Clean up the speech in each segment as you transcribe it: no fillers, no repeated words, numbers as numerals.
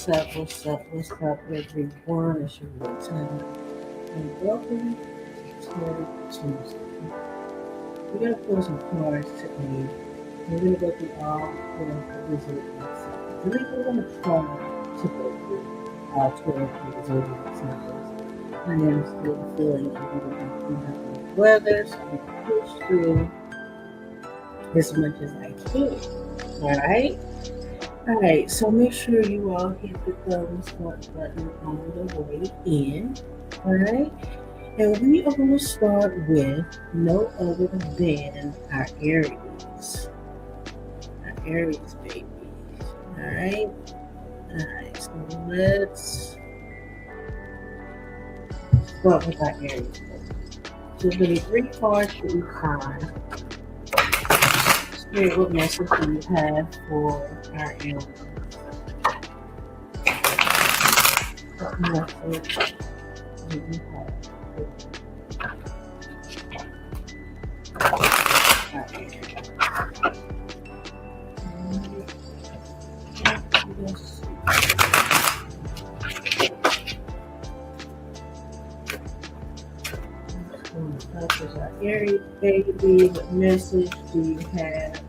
What's up, everyone? It's your boy Tyler, and welcome to Tarot Tuesday. We're going to pull some cards today. We're going to go through all four of the Zodiac signs. I think we're going to try to go through all 12 of the Zodiac signs. My name is still feeling I'm going to be happy weather, so I'm going to push through as much as I can. Alright? Alright, so make sure you all hit the thumbs up button on the way in. Alright? And we are going to start with no other than our Aries. Our Aries babies. Alright? Alright, so let's start with our Aries babies. So there's going to be 3 cards for each sign. Spirit, what message do you have for our Aries? What message do you have for our Aries? Let's see. This is our Aries baby. What message do you have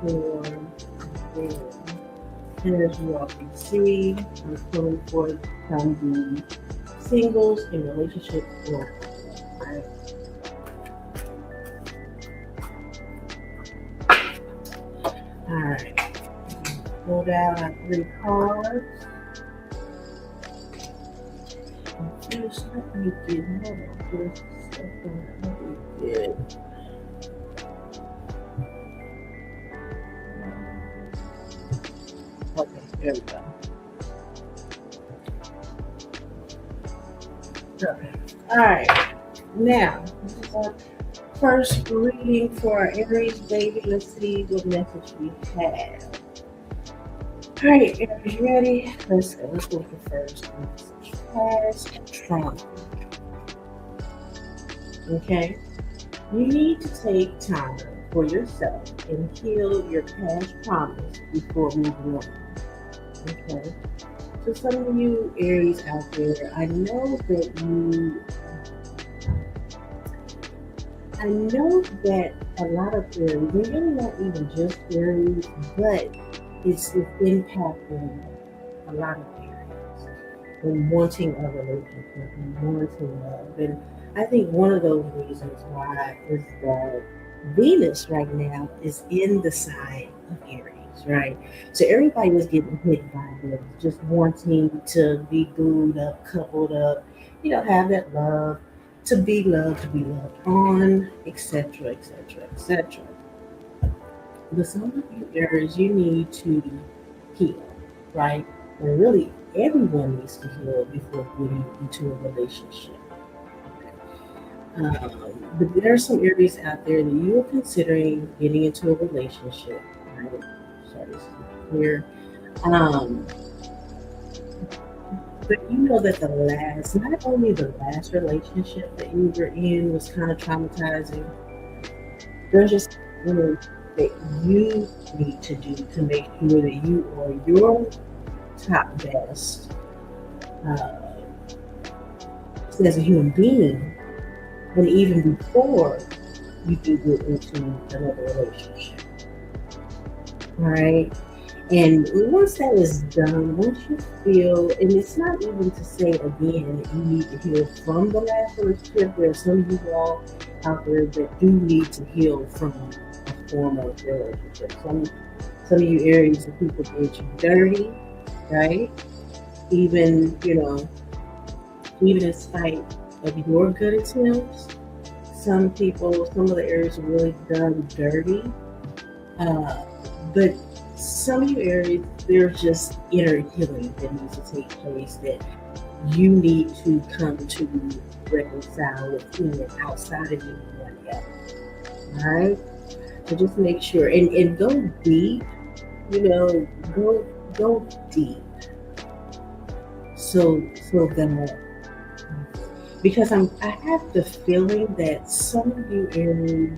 for them? And as you all can see, I'm pulling for from the singles in relationships or right? Alright. Pull down our 3 cards. Just let me get more of this stuff good. Okay, there we go. Okay. Alright. Now, this is our first reading for our Aries baby. Let's see what message we have. Alright, Aries, you ready? Let's go. Let's go with the first message. Past trauma. Okay? You need to take time for yourself and heal your past traumas before moving on. Okay? So some of you Aries out there, I know that a lot of Aries, and maybe not even just Aries, but it's impacting a lot of Aries and wanting a relationship and wanting love. And I think one of those reasons why is that Venus right now is in the sign of Aries, right? So everybody was getting hit by this, just wanting to be glued up, coupled up, have that love, to be loved on, etc., etc., etc. But some of you Aries, you need to heal, right? And really, everyone needs to heal before getting into a relationship. But there are some Aries out there that you are considering getting into a relationship, right? Sorry, this is clear. But you know that not only the last relationship that you were in was kind of traumatizing, there's just that you need to do to make sure that you are your top best as a human being, and even before you do get into another relationship. All right? And once that is done, once you feel, and it's not even to say again that you need to heal from the last relationship, there are some of you all out there that do need to heal from a former relationship. Some of you Aries, the people did you dirty, right? Even in spite of your good attempts, some of the Aries are really done dirty. But some of you Aries, there's just inner healing that needs to take place that you need to come to reconcile within and outside of anyone else. All right? So just make sure and go deep, go deep. So that because I have the feeling that some of you Aries,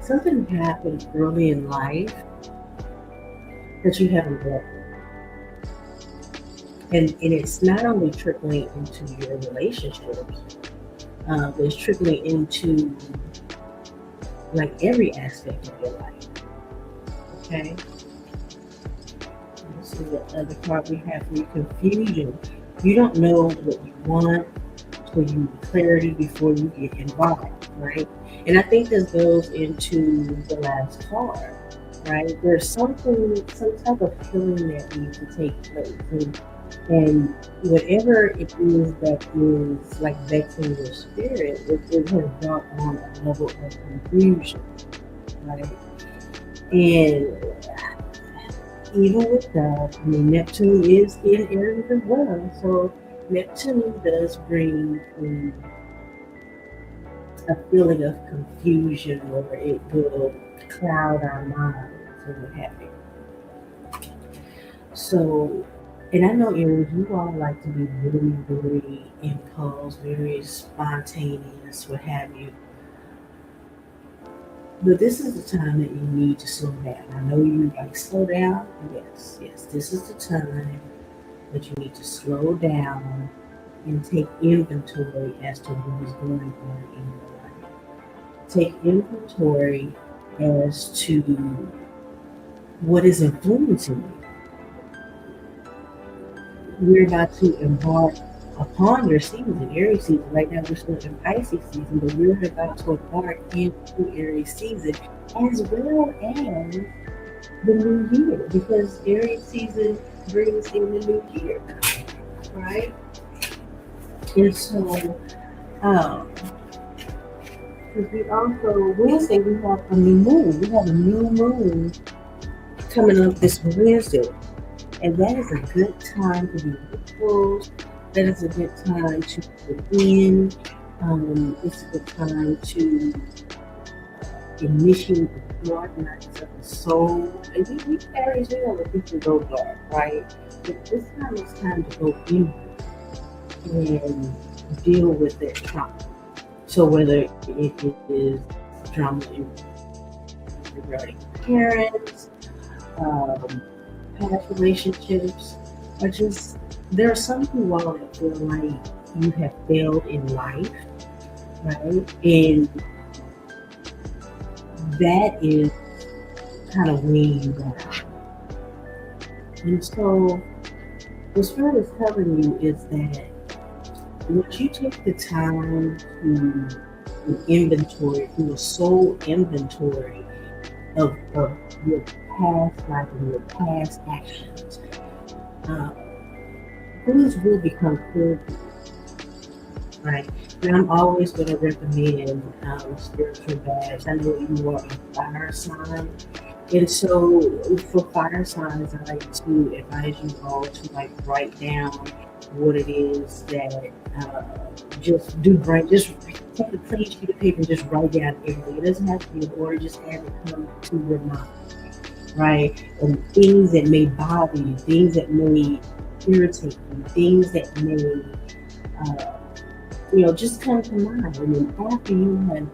something happened early in life that you haven't dealt with. And it's not only trickling into your relationships, it's trickling into like every aspect of your life. Okay. This is the other part we have for you, confusion. You don't know what you want, so you need clarity before you get involved, right? And I think this goes into the last card, right? There's something, some type of healing that needs to take place. And whatever it is that is like vexing your spirit, it has brought on a level of confusion, right? And even with that, I mean, Neptune is in Aries as well. So Neptune does bring a feeling of confusion, or it will cloud our minds and what have you. So, and I know Aries, you all like to be very, very impulse, very spontaneous, what have you. But this is the time that you need to slow down. I know you like slow down. Yes, yes, this is the time that you need to slow down and take inventory as to what is going on in your life. Take inventory as to what is influencing you. We're about to embark upon your season, Aries season. Right now, we're still in Pisces season, but we're about to embark into Aries season as well as the new year, because Aries season brings in the new year, right? And so, because we also, Wednesday, we have a new moon. We have a new moon coming up this Wednesday. And that is a good time to do rituals. That is a good time to put in. It's a good time to initiate the dark nights of the soul. And we Aries, we know that people go dark, right? But this time it's time to go in and deal with that trauma. So whether it is trauma regarding parents, past relationships, or just there are some who all that feel like you have failed in life, right? And that is kind of weighing you down. And so what Spirit is telling you is that once you take the time to inventory, do a soul inventory of your past life and your past actions, things will become clear to you, right? And I'm always going to recommend spiritual baths. I know you are a fire sign, and so for fire signs, I like to advise you all to like write down what it is that just do. Right, just take a clean sheet of paper and just write down everything. It doesn't have to be in order. Just have it come to your mind, right? And things that may bother you, things that may irritate you, things that may, just come to mind. And then after you have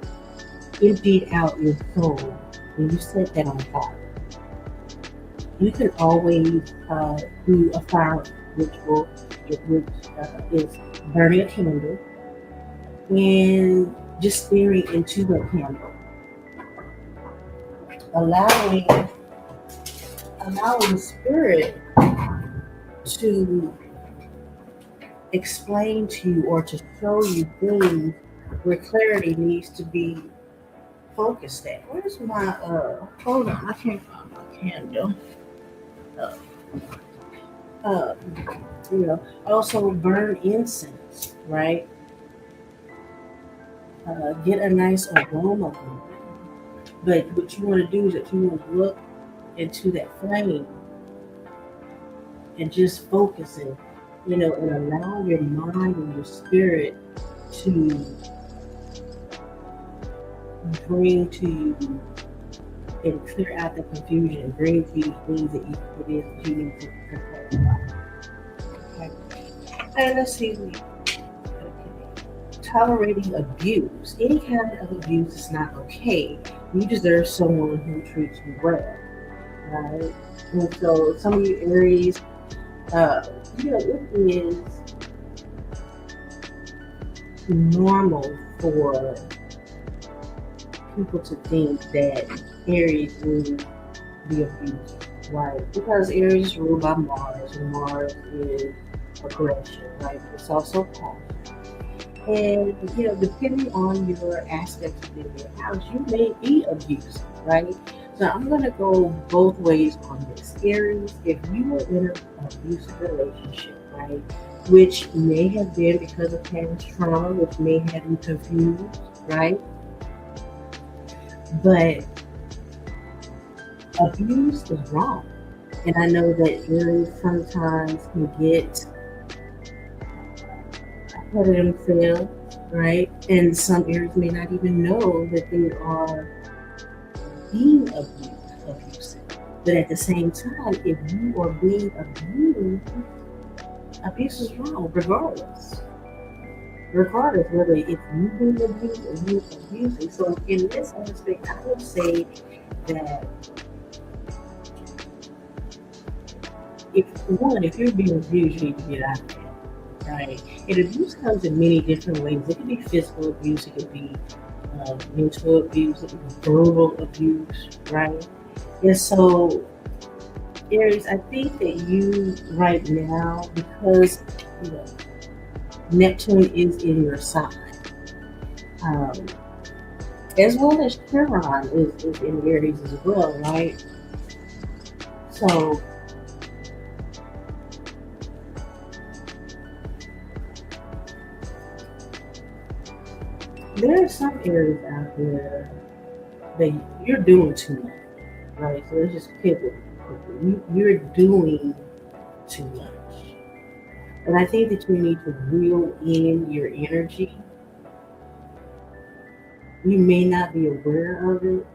emptied out your soul and you set that on fire, you can always do a fire ritual, which is burning a candle and just staring into the candle, allowing the spirit to explain to you or to show you things where clarity needs to be focused at. Where's my hold on, I can't find my candle. Uh, also burn incense, right? Get a nice aroma going. But what you want to do is that you want to look into that flame and just focus it, and allow your mind and your spirit to bring to you and clear out the confusion, bring to you things that you need to clarify. Okay. And let's see. Tolerating abuse. Any kind of abuse is not okay. You deserve someone who treats you well, right? And so some of you Aries, uh, it is normal for people to think that Aries will be abused, right? Because Aries is ruled by Mars, and Mars is aggression, right? It's also calm. And depending on your aspects of your house, you may be abusive, right? So I'm gonna go both ways on this. Aries, if you were in an abusive relationship, right, which may have been because of past trauma, which may have you confused, right? But abuse is wrong. And I know that Aries sometimes can get ahead of themselves, right? And some Aries may not even know that they are being abusive. But at the same time, if you are being abused, abuse is wrong, regardless. Regardless whether it's you being abused or you abusing. So in this aspect, I would say that if you're being abused, you need to get out of it, right? And abuse comes in many different ways. It could be physical abuse, it could be mental abuse, it could be verbal abuse, right? And so, Aries, I think that you right now, because Neptune is in your sign, um, as well as Chiron is in Aries as well, right? So there are some areas out there that you're doing too much, right? So let's just pivot. You're doing too much. And I think that you need to reel in your energy. You may not be aware of it.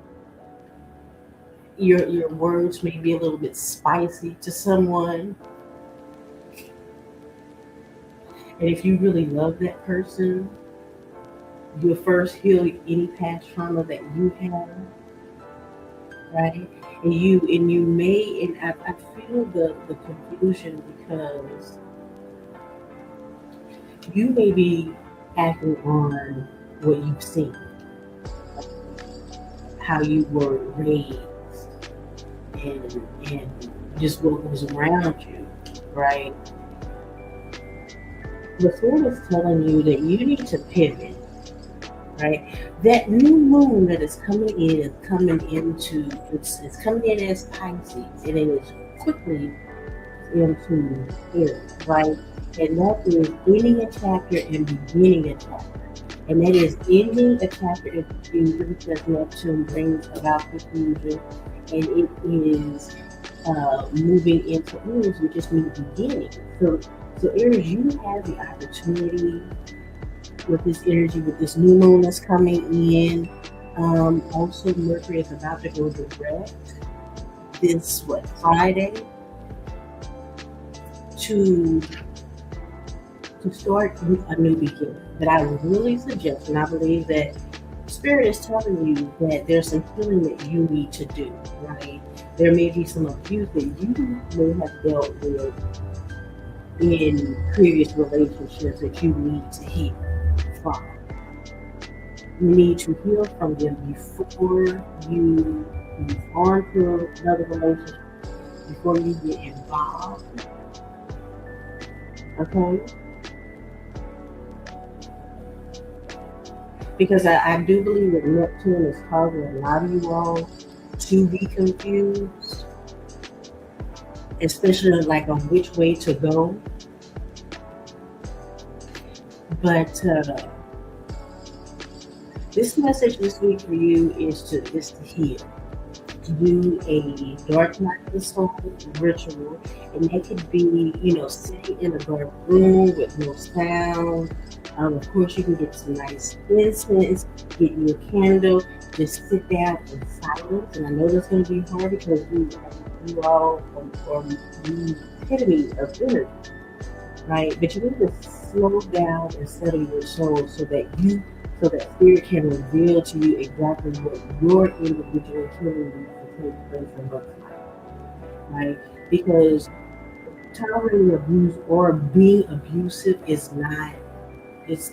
Your words may be a little bit spicy to someone. And if you really love that person, you'll first heal any past trauma that you have, right? And you may, and I feel the confusion because you may be acting on what you've seen, how you were raised, and just what was around you, right? The soul is telling you that you need to pivot, right? That new moon that is coming in is coming into it's coming in as Pisces, and it is quickly into Aries, right? And that is ending a chapter and beginning a chapter. And that is ending a chapter in confusion because Neptune brings about confusion, and it is moving into Aries, which just means beginning. So Aries, you have the opportunity with this energy, with this new moon that's coming in. Also, Mercury is about to go direct this Friday to start a new beginning. But I would really suggest, and I believe that Spirit is telling you that there's some healing that you need to do, right? There may be some abuse that you may have dealt with in previous relationships that you need to heal from. You need to heal from them before you move on to another relationship, before you get involved. Okay? Because I do believe that Neptune is causing a lot of you all to be confused, especially like on which way to go. But this message this week for you is to heal. To do a dark night of the soul ritual, and that could be, sitting in a dark room with no sound. Of course, you can get some nice incense, get you a candle, just sit down in silence. And I know that's going to be hard because you all are the epitome of energy, right? But you need to slow down and settle your soul so that Spirit can reveal to you exactly what your individual healing needs to take place and looks like, right? Because tolerating abuse or being abusive is not, it's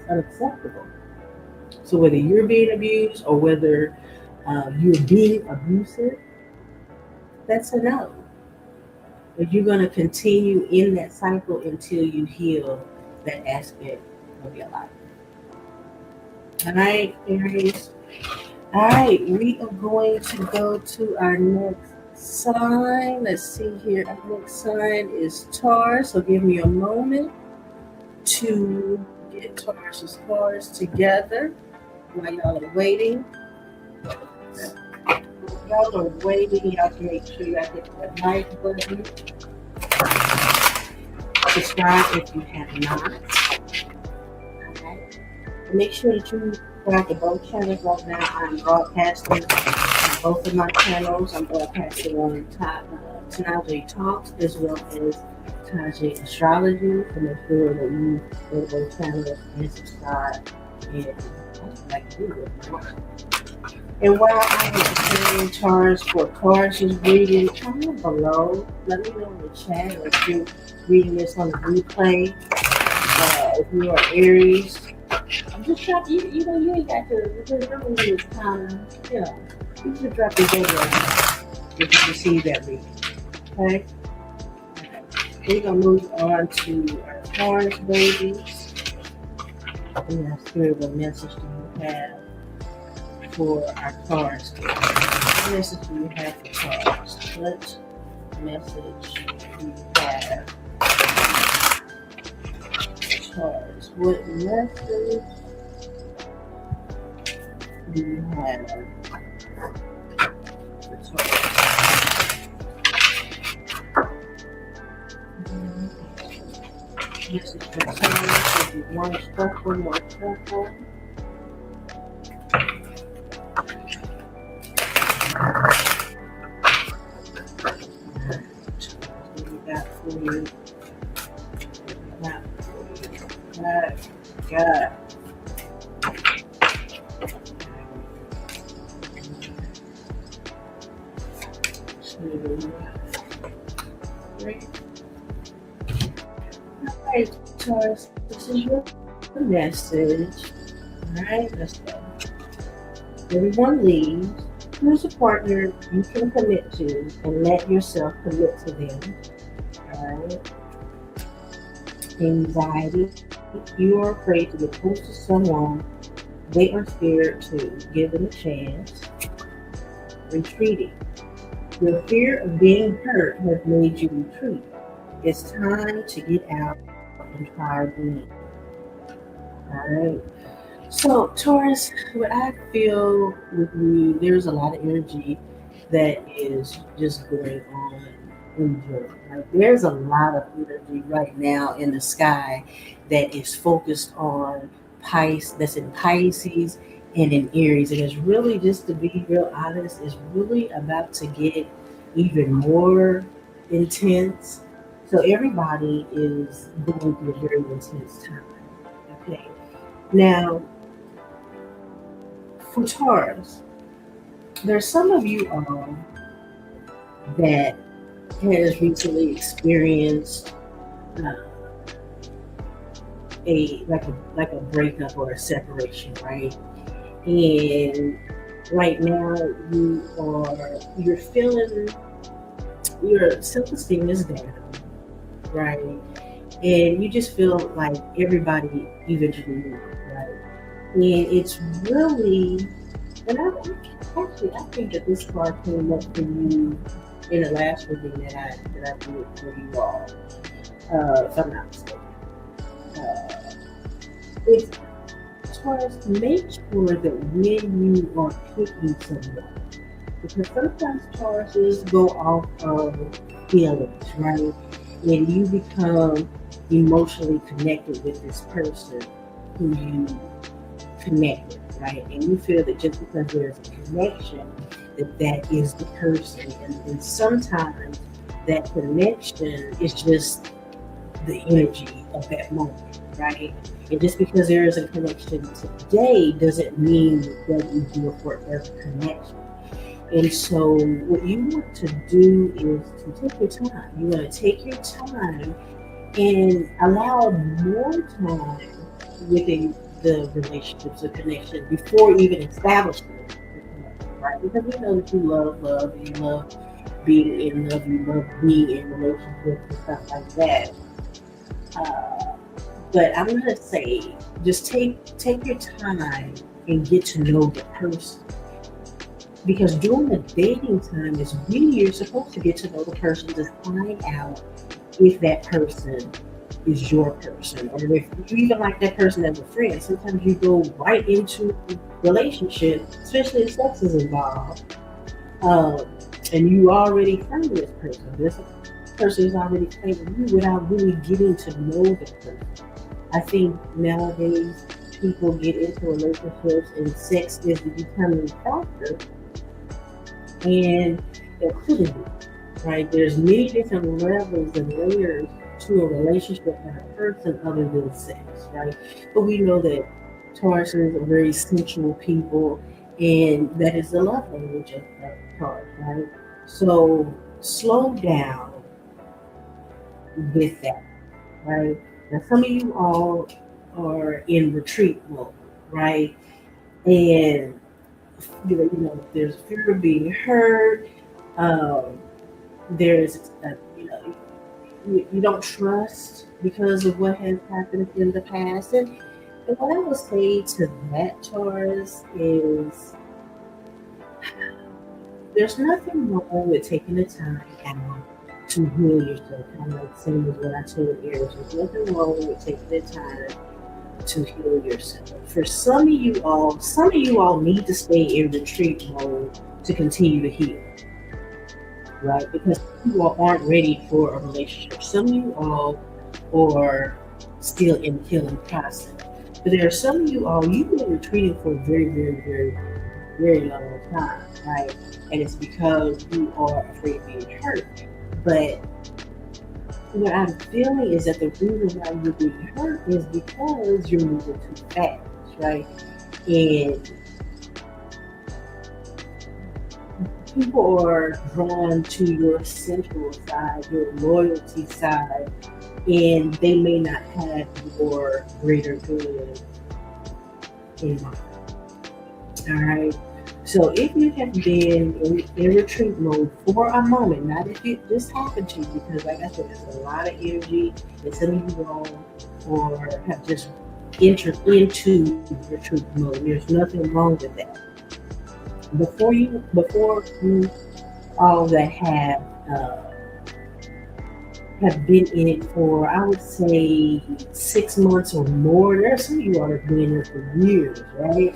unacceptable. So whether you're being abused or whether you're being abusive, that's a no. But you're going to continue in that cycle until you heal that aspect of your life. All right, Aries. All right, we are going to go to our next sign. Let's see here. Our next sign is Taurus. So give me a moment to get Taurus's cards together while y'all are waiting. Y'all are waiting. Y'all can make sure y'all hit that like button. Subscribe if you have not. Okay. Make sure that you subscribe to both channels right now. I'm broadcasting on both of my channels. I'm broadcasting on Tanaji Talks as well as Tanaji Astrology. So make sure that you go to both channels and subscribe. And like to do it. And while I am preparing Taurus for Taurus's reading, comment below. Let me know in the chat if you're reading this on the replay. If you are Aries, I'm just trying to, you ain't got to, because really it's kind of, you should drop your video if you receive that reading. Okay? We're going to move on to our Taurus babies. And our spirit, what message do you have for our Taurus? What message do you have for Taurus? What message do you have for Taurus? What message do you have for Taurus? Message for Taurus. Maybe one shuffle, more shuffle. God. Alright, Taurus, this is your message. Alright, let's go. Everyone leaves. Choose a partner you can commit to and let yourself commit to them. Alright. Anxiety. You are afraid to get close to someone. They are scared to give them a chance. Retreating. Your fear of being hurt has made you retreat. It's time to get out and try again. Alright. So, Taurus, what I feel with you, there's a lot of energy that is just going on in general. Like, there's a lot of energy right now in the sky that is focused on Pisces, that's in Pisces and in Aries. And it's really, just to be real honest, it's really about to get even more intense. So everybody is going through a very intense time. Okay. Now, for Taurus, there's some of you all that has recently experienced a breakup or a separation, right? And right now you're feeling your self-esteem is down, right? And you just feel like everybody eventually moves, right? And it's really, and I think that this card came up for you in the last reading that I did for you all, if I'm not mistaken. It's Taurus, make sure that when you are picking someone, because sometimes Tauruses go off of feelings, right? And you become emotionally connected with this person who you connect with, right? And you feel that just because there's a connection, that is the person. And sometimes that connection is just the energy of that moment, right? And just because there is a connection today doesn't mean that you do a forever connection. And so, what you want to do is to take your time. You want to take your time and allow more time within the relationships or connection before even establishing the connection, right? Because we know that you love love, and you love being in love, you love being in relationships and stuff like that. Uh, but I'm gonna say, just take your time and get to know the person, because during the dating time is when you're supposed to get to know the person to find out if that person is your person, or if you even like that person as a friend. Sometimes you go right into relationship, especially if sex is involved, um, and you already claim this person. This person is already claiming you without really getting to know the person. I think nowadays people get into relationships and sex is the determining factor, and it couldn't be, right? There's many different levels and layers to a relationship and a person other than sex, right? But we know that Tauruses are very sensual people, and that is the love language of Taurus, right? So slow down with that, right? Now, some of you all are in retreat mode, right? And there's fear of being hurt. Um, there's, you don't trust because of what has happened in the past. And what I would say to that, Taurus, is there's nothing wrong with taking the time out to heal yourself. Kind of like the same as what I told Aries. There's nothing wrong with taking the time to heal yourself. For some of you all need to stay in retreat mode to continue to heal, right? Because you all aren't ready for a relationship. Some of you all are still in the healing process. But there are some of you all, you've been retreating for a very, very, very, very long time, right? And it's because you are afraid of being hurt. But what I'm feeling is that the reason why you're being hurt is because you're moving too fast, right? And people are drawn to your sensual side, your loyalty side, and they may not have your greater good in mind. All right. So if you have been in retreat mode for a moment, not if it just happened to you, because like I said, there's a lot of energy, and some of you all or have just entered into retreat mode. There's nothing wrong with that. Before you all that have been in it for, I would say, 6 months or more. There are some of you all that have been in it for years, right?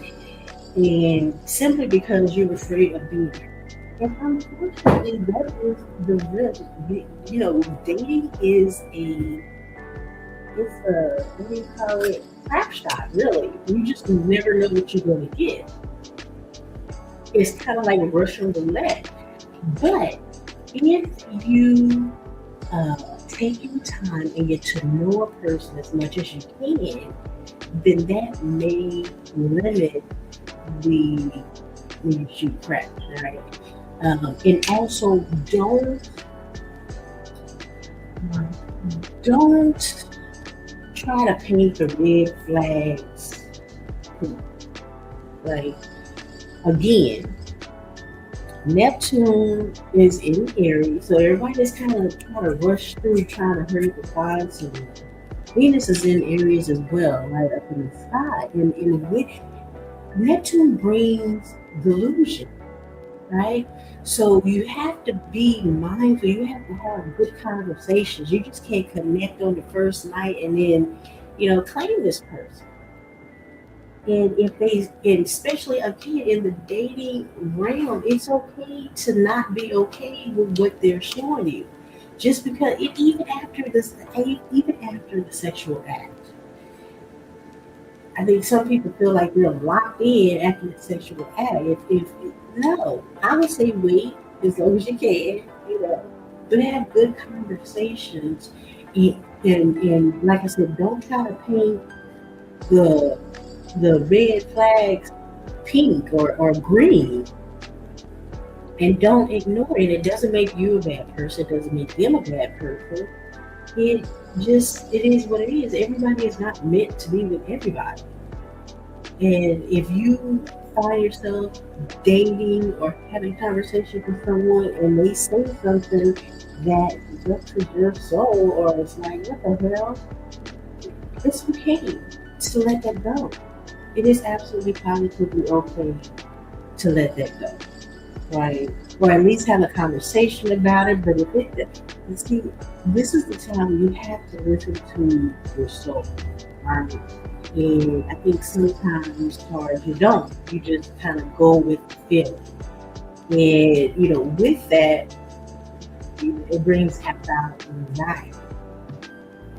And simply because you're afraid of being hurt. And unfortunately, that is the risk. Dating is what do you call it? Crap shot, really. You just never know what you're going to get. It's kind of like Russian roulette. But if you take your time and get to know a person as much as you can, then that may limit when you shoot crap, right? And also don't try to paint the red flags. Like, again, Neptune is in Aries, so everybody just kind of trying to rush through, trying to hurry to find someone. Venus is in Aries as well, right up in the sky, and with Neptune brings delusion, right? So you have to be mindful. You have to have good conversations. You just can't connect on the first night and then, claim this person. And and especially again in the dating realm, it's okay to not be okay with what they're showing you, just because even after the sexual act. I think some people feel like they're locked in after the sexual act. If no, I would say wait as long as you can, but have good conversations, and like I said, don't try to paint the red flags pink or green. And don't ignore it. It doesn't make you a bad person. It doesn't make them a bad person. It it is what it is. Everybody is not meant to be with everybody. And if you find yourself dating or having conversations with someone and they say something that ruptures your soul, or it's like, what the hell? It's okay to let that go. It is absolutely positively okay to let that go, right? Or at least have a conversation about it. But if it, see, this is the time you have to listen to your soul, right? And I think sometimes, or you don't, you just kind of go with the feeling. And, with that, it brings about anxiety,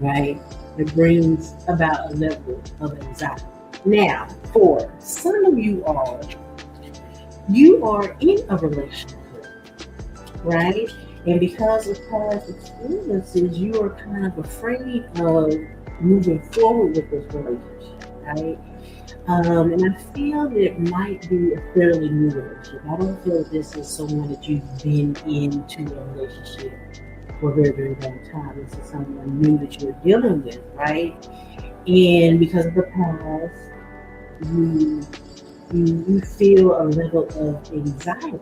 right? It brings about a level of anxiety. Now, for some of you are in a relationship, right? And because of past experiences, you are kind of afraid of moving forward with this relationship, right? And I feel that it might be a fairly new relationship. I don't feel that this is someone that you've been into a relationship for a very, very long time. This is someone new that you're dealing with, right? And because of the past, you you feel a level of anxiety.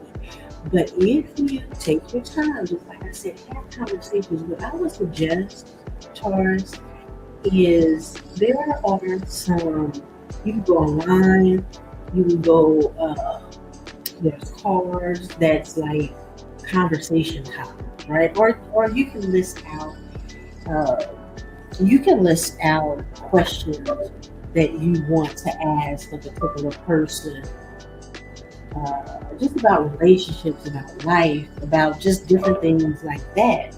But if you take your time, just like I said, have conversations. What I would suggest, Taurus, is there are some, you can go online, you can go, there's cards that's like conversation topics, right? Or uh, you can list out questions that you want to ask a particular person, just about relationships, about life, about just different things like that.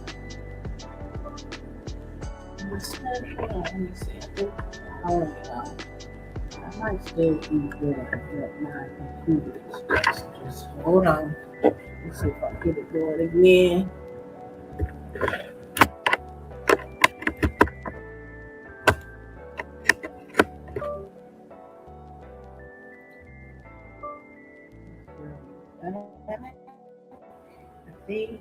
Let me see. I think I might still be good, but my computer is just hold on. Let's see if I get it going again. I think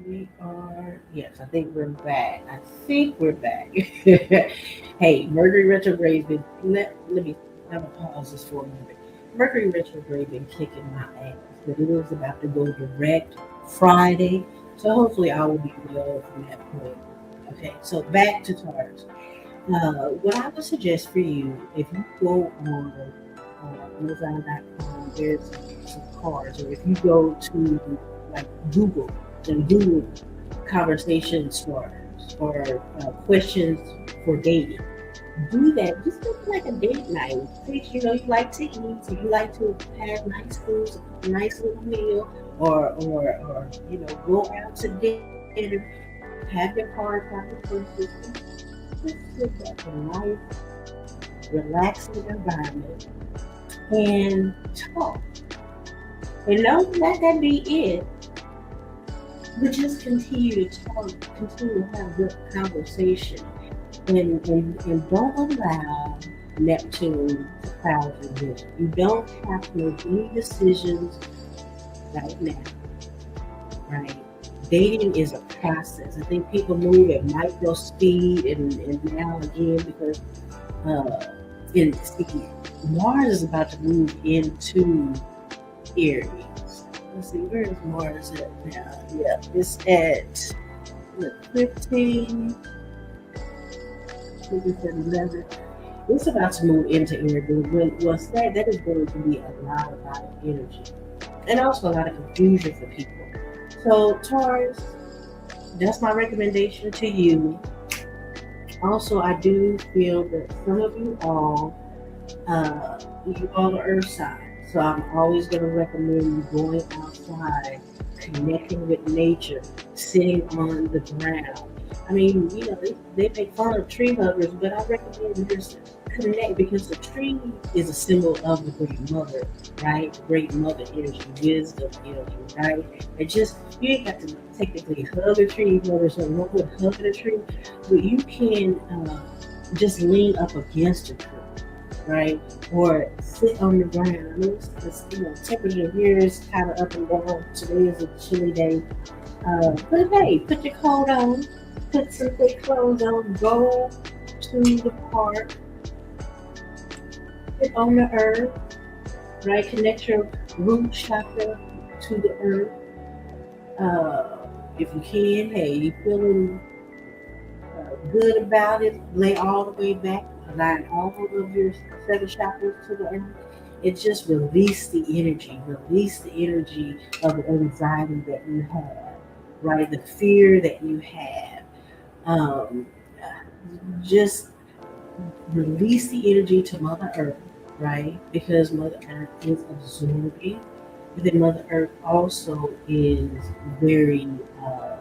we are. Yes, I think we're back. I think we're back. Hey, Mercury retrograde been. Let me pause this for a moment. Mercury retrograde been kicking my ass, but it is about to go direct Friday, so hopefully I will be well from that point. Okay, so back to Taurus. What I would suggest for you, if you go on Amazon.com, there's some cards, or if you go to like Google and Google conversation starters or questions for dating, do that. Just make it like a date night. Since you like to eat, so you like to have nice food, a nice little meal, or go out to dinner, have your cards, have your questions. Just sit back in a nice, relaxing environment and talk. And don't let that be it, but just continue to talk, continue to have good conversation, and don't allow Neptune to cloud your vision. You don't have to make any decisions right now, right? Dating is a process. I think people move at micro speed, and now again, because Mars is about to move into Aries. Let's see, where is Mars at now? Yeah, it's at 15, 11. It's about to move into Aries. Once that is going to be a lot of energy, and also a lot of confusion for people. So Taurus, that's my recommendation to you. Also, I do feel that some of you all are earth signs. So I'm always going to recommend you going outside, connecting with nature, sitting on the ground. I mean, they make fun of tree huggers, but I recommend you just connect, because the tree is a symbol of the great mother, right? The great mother energy, wisdom energy, right? And just, you ain't got to technically hug a tree, even though there's no wrong with hugging a tree, but you can just lean up against a tree, right? Or sit on the ground. Temperature here is kind of up and down. Today is a chilly day. But hey, put your coat on, put some thick clothes on, go to the park, sit on the earth, right? Connect your root chakra to the earth. If you can, hey, you feeling good about it, lay all the way back, align all of your seven chakras to the earth. It just release the energy of the anxiety that you have, right? The fear that you have. Um, just release the energy to Mother Earth, right? Because Mother Earth is absorbing. But then Mother Earth also is very, uh,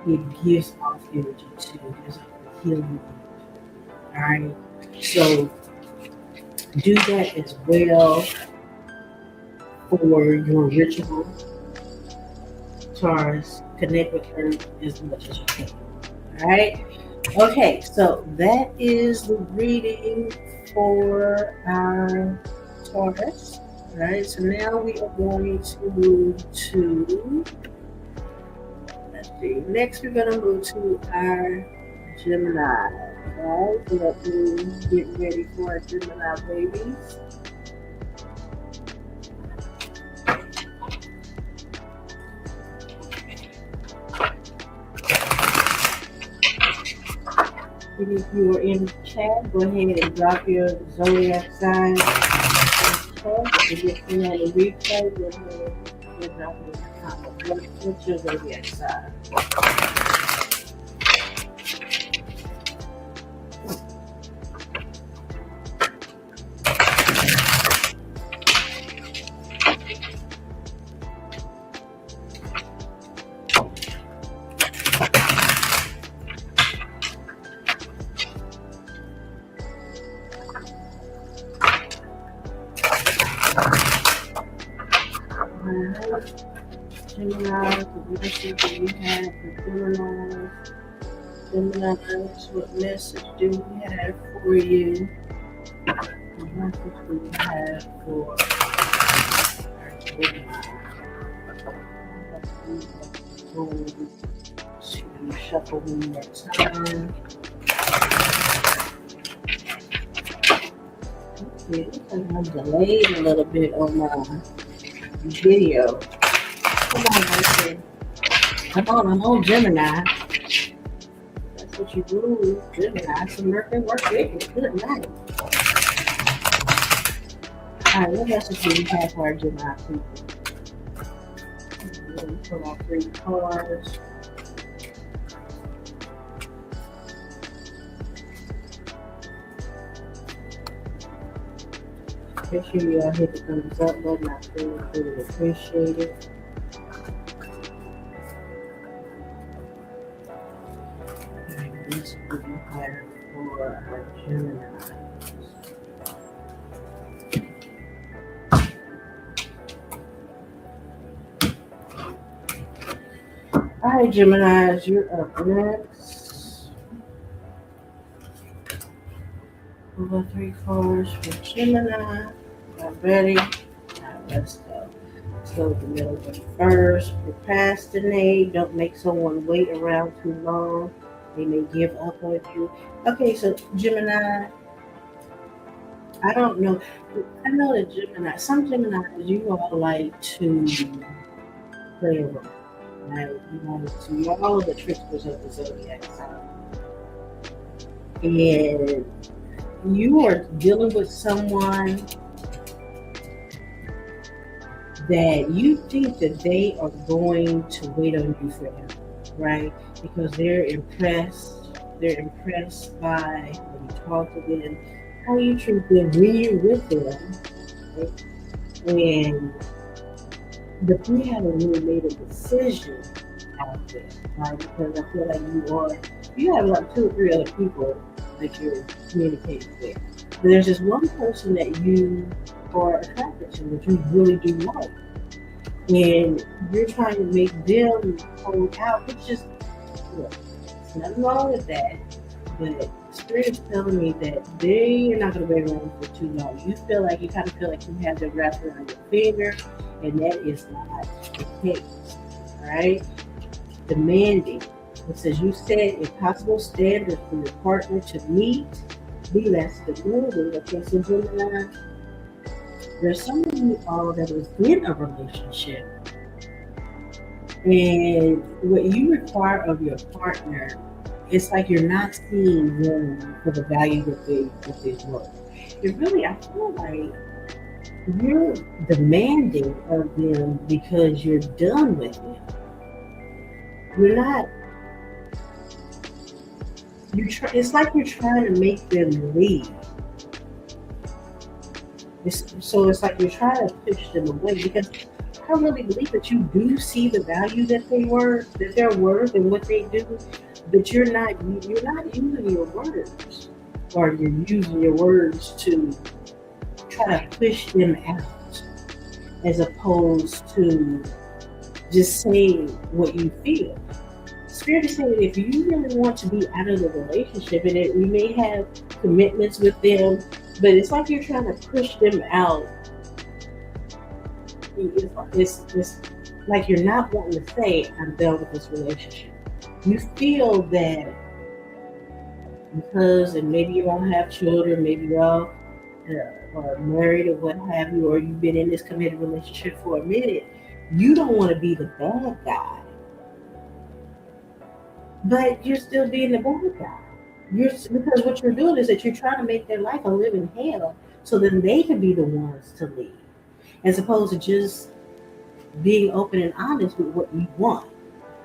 it gives off energy too. There's like a healing energy. All right. So do that as well for your ritual. Taurus, connect with Earth as much as you can. All right. Okay, so that is the reading for our Taurus. All right, so now we are going to move to, let's see, next we're going to move to our Gemini. All right, so let me get ready for our Gemini babies. And if you are in the chat, go ahead and drop your Zodiac sign in the chat. If you're seeing on the replay, go ahead and drop it in the comments. What's your Zodiac sign? Gemini, the message that we have for Gemini, what message do we have for you? What message do we have for our Gemini? To shuffle one more time. Okay, I'm delayed a little bit on my video. Come on, Mercury. Come on, I'm on Gemini. That's what you do, Gemini. So Mercury, work with it. Good night. Alright, what message do we have for our Gemini people? Pull out 3 cards. Make sure y'all hit the thumbs up button. I really appreciate it. This is what we have for our Gemini. Alright, Geminis, you're up next. We've got 3 cards for Gemini. Y'all ready? Alright, let's go. Let's go with the middle one first. Procrastinate. Don't make someone wait around too long. They may give up on you. Okay, so Gemini, I don't know. I know that Gemini, some Geminis, you all like to play around. Right? You're all the tricksters of the Zodiac sign. And you are dealing with someone that you think that they are going to wait on you forever, right? Because they're impressed by when you talk to them, how you treat them when you're with them, right? And but you haven't really made a decision out there, right? Because I feel like you have like 2 or 3 other people that you're communicating with. But there's just one person that you are attracted to, that you really do like. And you're trying to make them hold out, which is, look, there's nothing wrong with that, but Spirit is telling me that they're not going to be around for too long. You feel like you kind of feel like you have them wrapped around your finger, and that is not the case. All right? Demanding. It says you set impossible standards for your partner to meet. Be less demanding. Okay, so Gemini, there's some of you all that is in a relationship, and what you require of your partner, it's like you're not seeing them for the value that they worth. It really, I feel like you're demanding of them because you're done with them. You're not. It's like you're trying to make them leave. So it's like you're trying to push them away because I really believe that you do see the value that they're worth and what they do, but you're not using your words, or you're using your words to try to push them out, as opposed to just saying what you feel. Spirit is saying that if you really want to be out of the relationship, and you may have commitments with them, but it's like you're trying to push them out. It's like you're not wanting to say, I'm done with this relationship. You feel that because, and maybe you all have children, maybe you all are married or what have you, or you've been in this committed relationship for a minute, you don't want to be the bad guy. But you're still being the bad guy. Because what you're doing is that you're trying to make their life a living hell so then they can be the ones to leave, as opposed to just being open and honest with what you want.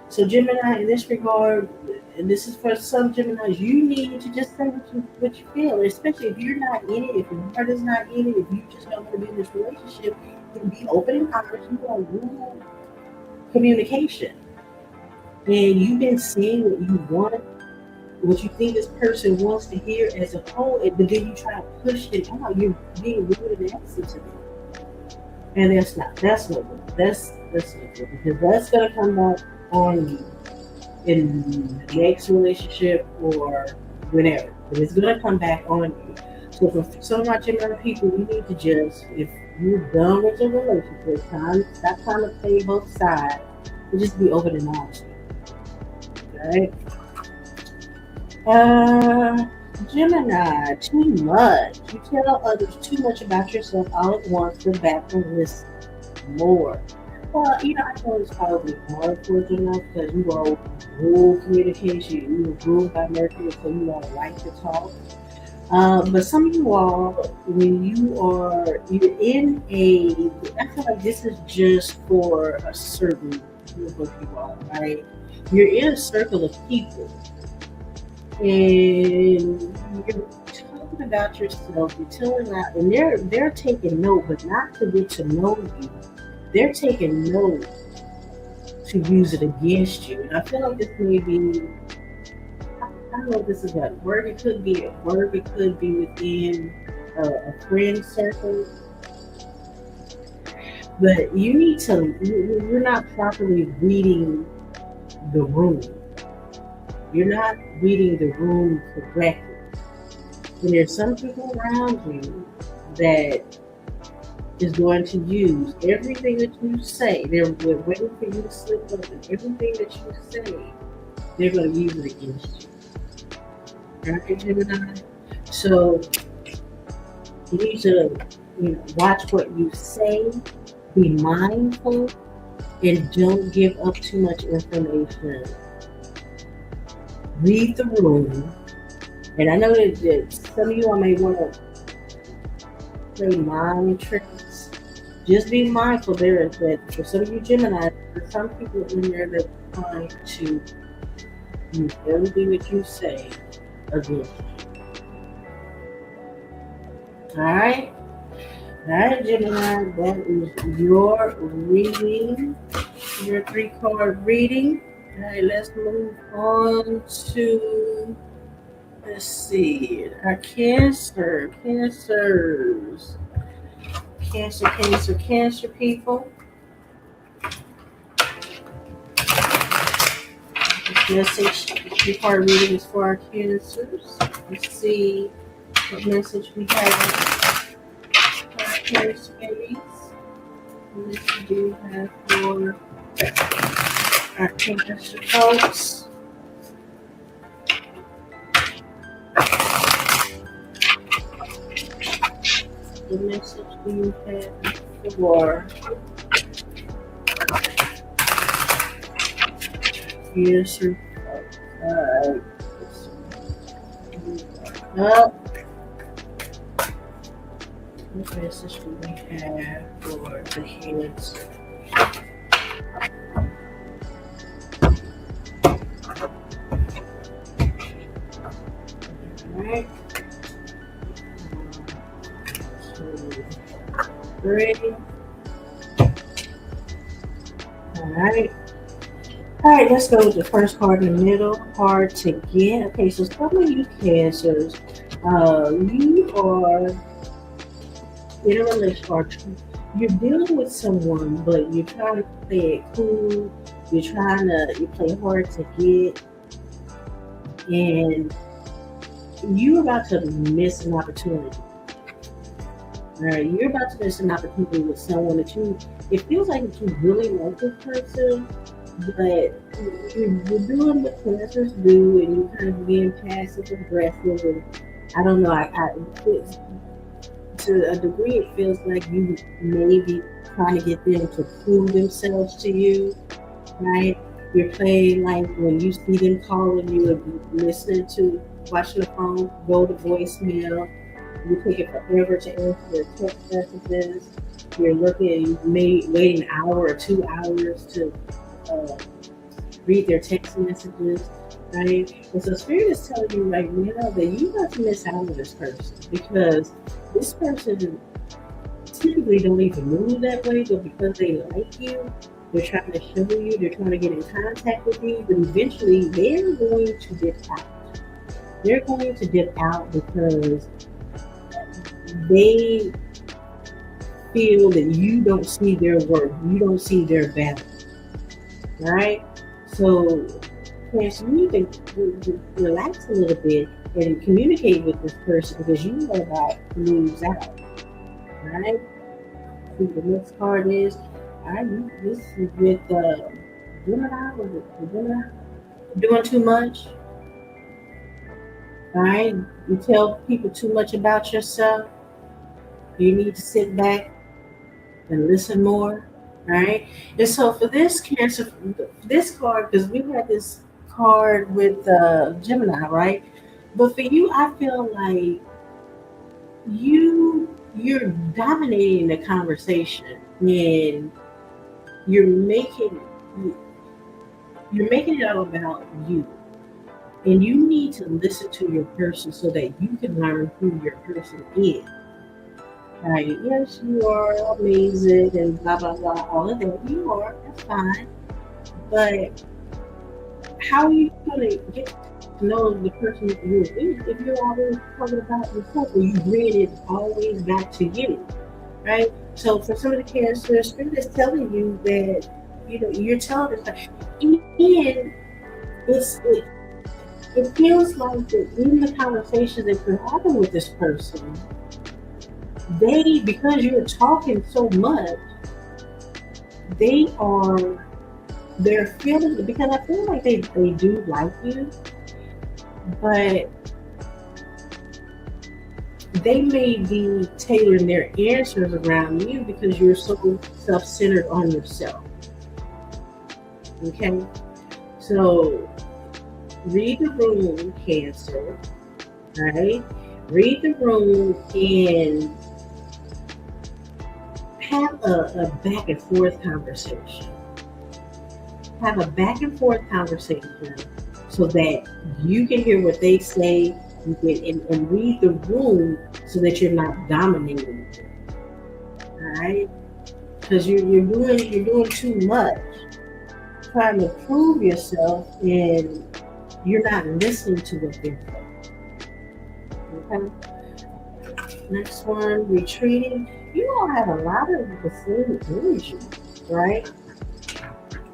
So Gemini, in this regard, and this is for some Geminis, you need to just say what you feel, especially if you're not in it, if your heart is not in it, if you just don't want to be in this relationship, then be open and honest. You want real communication. And you've been saying what you want, what you think this person wants to hear as a whole, but then you try to push it out. You're being rude and nasty to them. And that's not good. That's not good, because that's going to come back on you in the next relationship or whenever. But it's going to come back on you. So for some of my Gemini people, you need to just, if you're done with your relationship, stop trying to play both sides, and just be open and honest. Right? Gemini, too much. You tell others too much about yourself all at once, go back and listen more. Well, I know it's probably hard for Gemini because you all rule communication, you were ruled by Mercury, so you all like to talk. But some of you all, when you're in I feel like this is just for a certain group of you all, right? You're in a circle of people, and you're talking about yourself, you're telling out, and they're taking note, but not to get to know you. They're taking note to use it against you. And I feel like this may be, I don't know if this is at work, it could be at work, it could be within a friend circle. But you're not properly reading the room. You're not reading the room correctly. And there's some people around you that is going to use everything that you say. They're waiting for you to slip up, and everything that you say, they're going to use it against you. Right, Gemini? So you need to watch what you say, be mindful, and don't give up too much information. Read the room. And I know that some of you all may want to play mind tricks. Just be mindful there that for some of you Gemini, there's some people in there that are trying to use everything that you say against you. Alright? Alright, Gemini, that is your reading, your 3-card reading. Alright, let's move on to, let's see, our Cancers. Cancer people. Message Your card reading is for our cancers. Let's see what message we have for our cancer babies. What message do we have for our cancer folks? The message do you have for cancer folks? Alright. Up. What message do we have for the cancer? Alright. 2, 3. Alright. Alright, let's go with the first card in the middle. Hard to get. Okay, so some of you cancers, you are in a relationship. You're dealing with someone, but you're trying to play it cool. You play hard to get, and you're about to miss an opportunity. All right, you're about to miss an opportunity with someone that it feels like that you really like this person, but you're doing what cancers do, and you're kind of being passive aggressive, and I don't know, to a degree, it feels like you may be trying to get them to prove themselves to you, right? You're playing like when you see them calling you and watching the phone go to voicemail. You take it forever to answer their text messages. You're you may wait an hour or 2 hours to read their text messages, right? And so Spirit is telling you right now that you're about to miss out on this person, because this person typically don't even move that way, but because they like you, they're trying to show you, they're trying to get in contact with you, but eventually they're going to dip out. They're going to dip out because they feel that you don't see their worth, you don't see their value, right? So, yes, you need to relax a little bit and communicate with this person, because you are about to lose out, right? See, the next card is, this is with Gemini, was it Gemini? Doing too much, all right? You tell people too much about yourself. You need to sit back and listen more, right? And so for this cancer, this card, because we had this card with Gemini, right? But for you, I feel like you're dominating the conversation, and you're making it all about you. And you need to listen to your person so that you can learn who your person is. Right? Yes, you are amazing and blah blah blah, all of that. You are, that's fine. But how are you gonna get to know the person that you're with if you're always talking about yourself, or you bring it always back to you? Right? So for some of the cancers, Spirit is telling you that you're telling them, and it feels like that in the conversations that you're having with this person, because you're talking so much, they're feeling, because I feel like they do like you, but they may be tailoring their answers around you because you're so self-centered on yourself. Okay? So read the room, Cancer. Right? Read the room and have a back and forth conversation. Have a back and forth conversation so that you can hear what they say, and read the room so that you're not dominating them. All right? Because you're doing too much, trying to prove yourself, and you're not listening to what they're saying. Okay. Next one, retreating. You all have a lot of the same energy, right?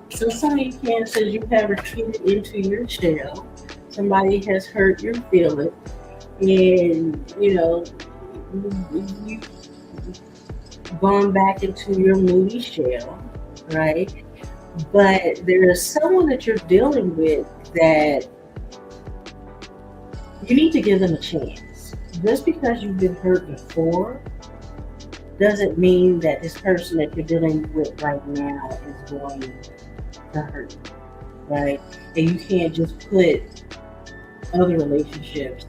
So some of you Cancers, you have retreated into your shell. somebody has hurt your feelings, and you've gone back into your moody shell, right? But there's someone that you're dealing with that you need to give them a chance. Just because you've been hurt before doesn't mean that this person that you're dealing with right now is going to hurt you, right? And you can't just put other relationships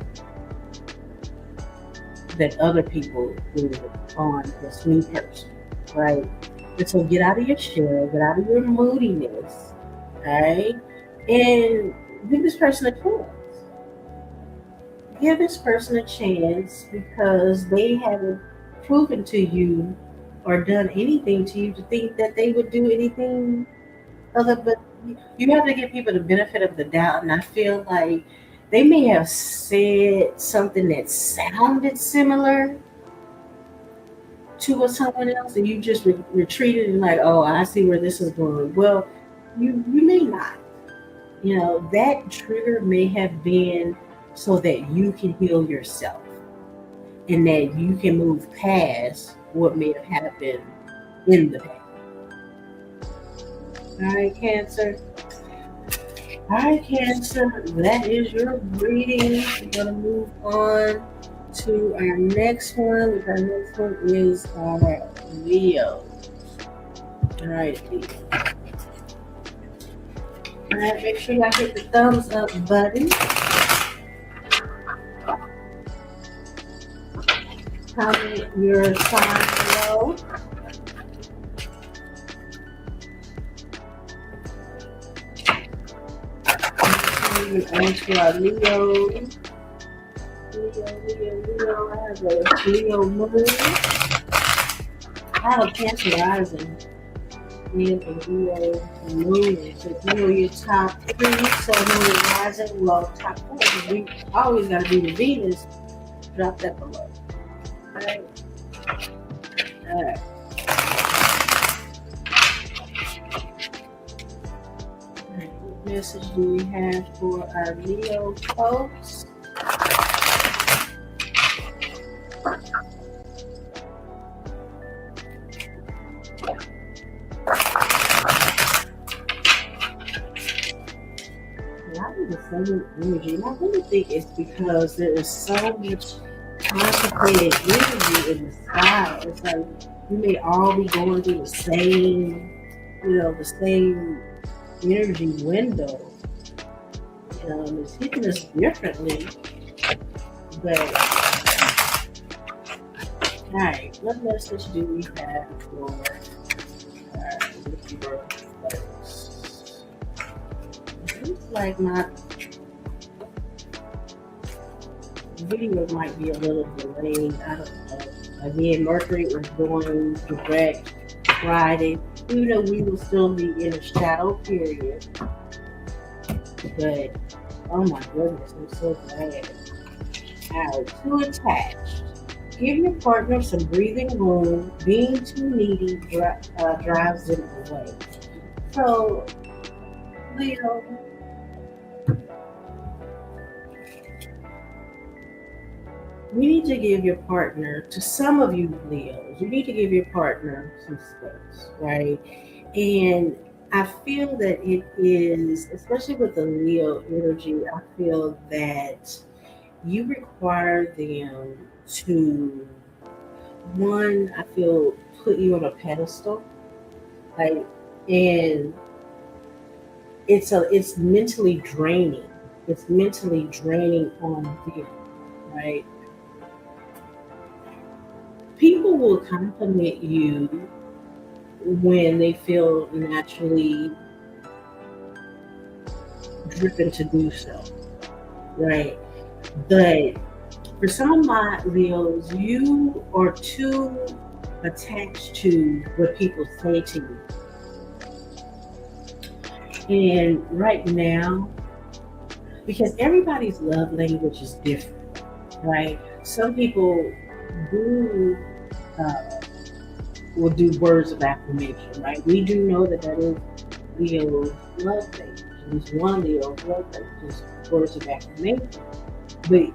that other people do on this new person, right? And so get out of your shell, get out of your moodiness, right? And give this person a chance. Give this person a chance because they haven't proven to you or done anything to you to think that they would do anything other. But you have to give people the benefit of the doubt, and I feel like they may have said something that sounded similar to what someone else, and you just retreated and like, oh, I see where this is going. Well, you may not. That trigger may have been so that you can heal yourself and that you can move past what may have happened in the past. All right, Cancer. All right, Cancer, that is your reading. We're going to move on to our next one. Our next one is our Leo. All right, Leo. All right, make sure y'all hit the thumbs up button. Comment your sign below. On to our Leo. Leo. I have a Leo moon. I have a Cancer rising and a Leo moon. So if you know your top 3, so moon rising, well, top 4. We always got to be the Venus. Drop that below. Alright. What message do we have for our Leo folks? The same energy, and I really think it's because there is so much concentrated energy in the sky. It's like you may all be going through the same, the same energy window. It's hitting us differently. But all right, what message do we have for folks? Looks like my video might be a little delayed. I don't know. Again, Mercury was going direct Friday. Even though we will still be in a shadow period. But, oh my goodness, I'm so glad. Now, too attached. Give your partner some breathing room. Being too needy drives them away. So, Leo, you need to give your partner, to some of you Leos, you need to give your partner some space, right? And I feel that it is, especially with the Leo energy, I feel that you require them to, one, I feel, put you on a pedestal, like, and it's mentally draining. It's mentally draining on them, right? People will compliment you when they feel naturally driven to do so, right? But for some of my Leos, you are too attached to what people say to you. And right now, because everybody's love language is different, right? Some people will do words of affirmation, right? We do know that is Leo's love language. at least one Leo, just words of affirmation. But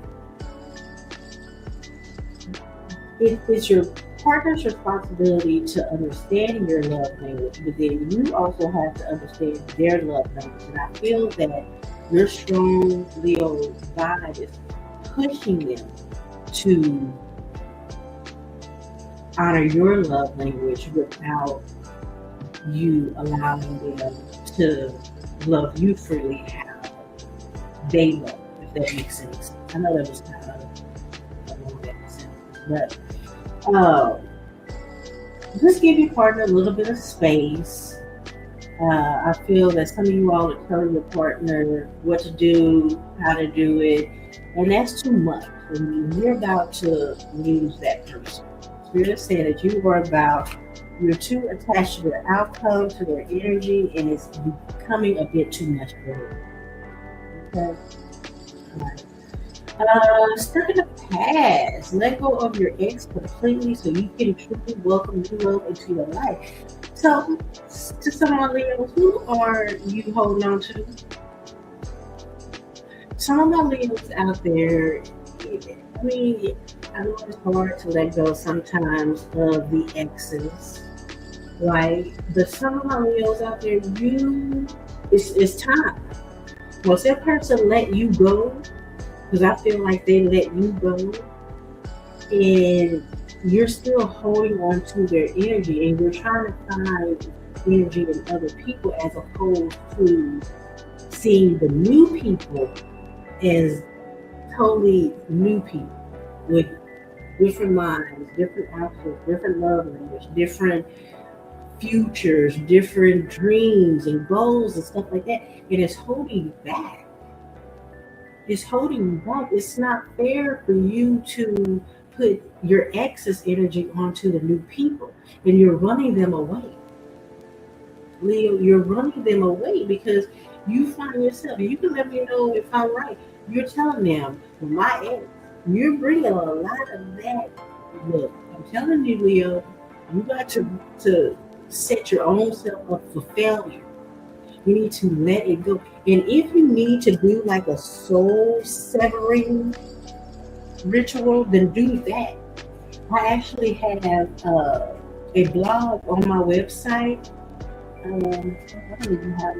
it's your partner's responsibility to understand your love language, but then you also have to understand their love language. And I feel that your strong Leo vibe is pushing them to honor your love language without you allowing them to love you freely how they love, if that makes sense. I know that was kind of a long sentence, but just give your partner a little bit of space. I feel that some of you all are telling your partner what to do, how to do it, and that's too much. And you're about to lose that person. Spirit said that you're too attached to their outcome, to their energy, and it's becoming a bit too much for you. Okay? All right. Stuck in the past. Let go of your ex completely so you can truly welcome new love into your life. So, to some of my Leos, who are you holding on to? Some of my Leos out there, I mean, I know it's hard to let go sometimes of the exes, right? But some of my Leos out there, it's time. Once that person let you go, because I feel like they let you go, and you're still holding on to their energy, and you're trying to find energy in other people as opposed to seeing the new people as totally new people with different minds, different outfits, different love language, different futures, different dreams and goals and stuff like that. And it's holding you back. It's holding you back. It's not fair for you to put your ex's energy onto the new people, and you're running them away. Leo, you're running them away because you find yourself, and you can let me know if I'm right. You're telling them, my ex, you're bringing a lot of that. Look, I'm telling you, Leo, you got to set your own self up for failure. You need to let it go. And if you need to do like a soul severing ritual, then do that. I actually have a blog on my website. I don't even have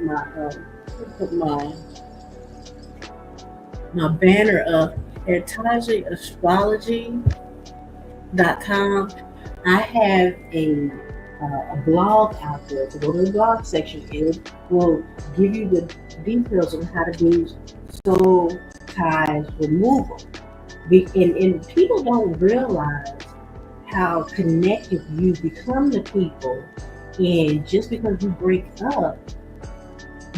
my banner up at TajiAstrology.com. I have a blog out there. To go to the blog section, it will give you the details on how to do soul ties removal. And people don't realize how connected you become to people. And just because you break up,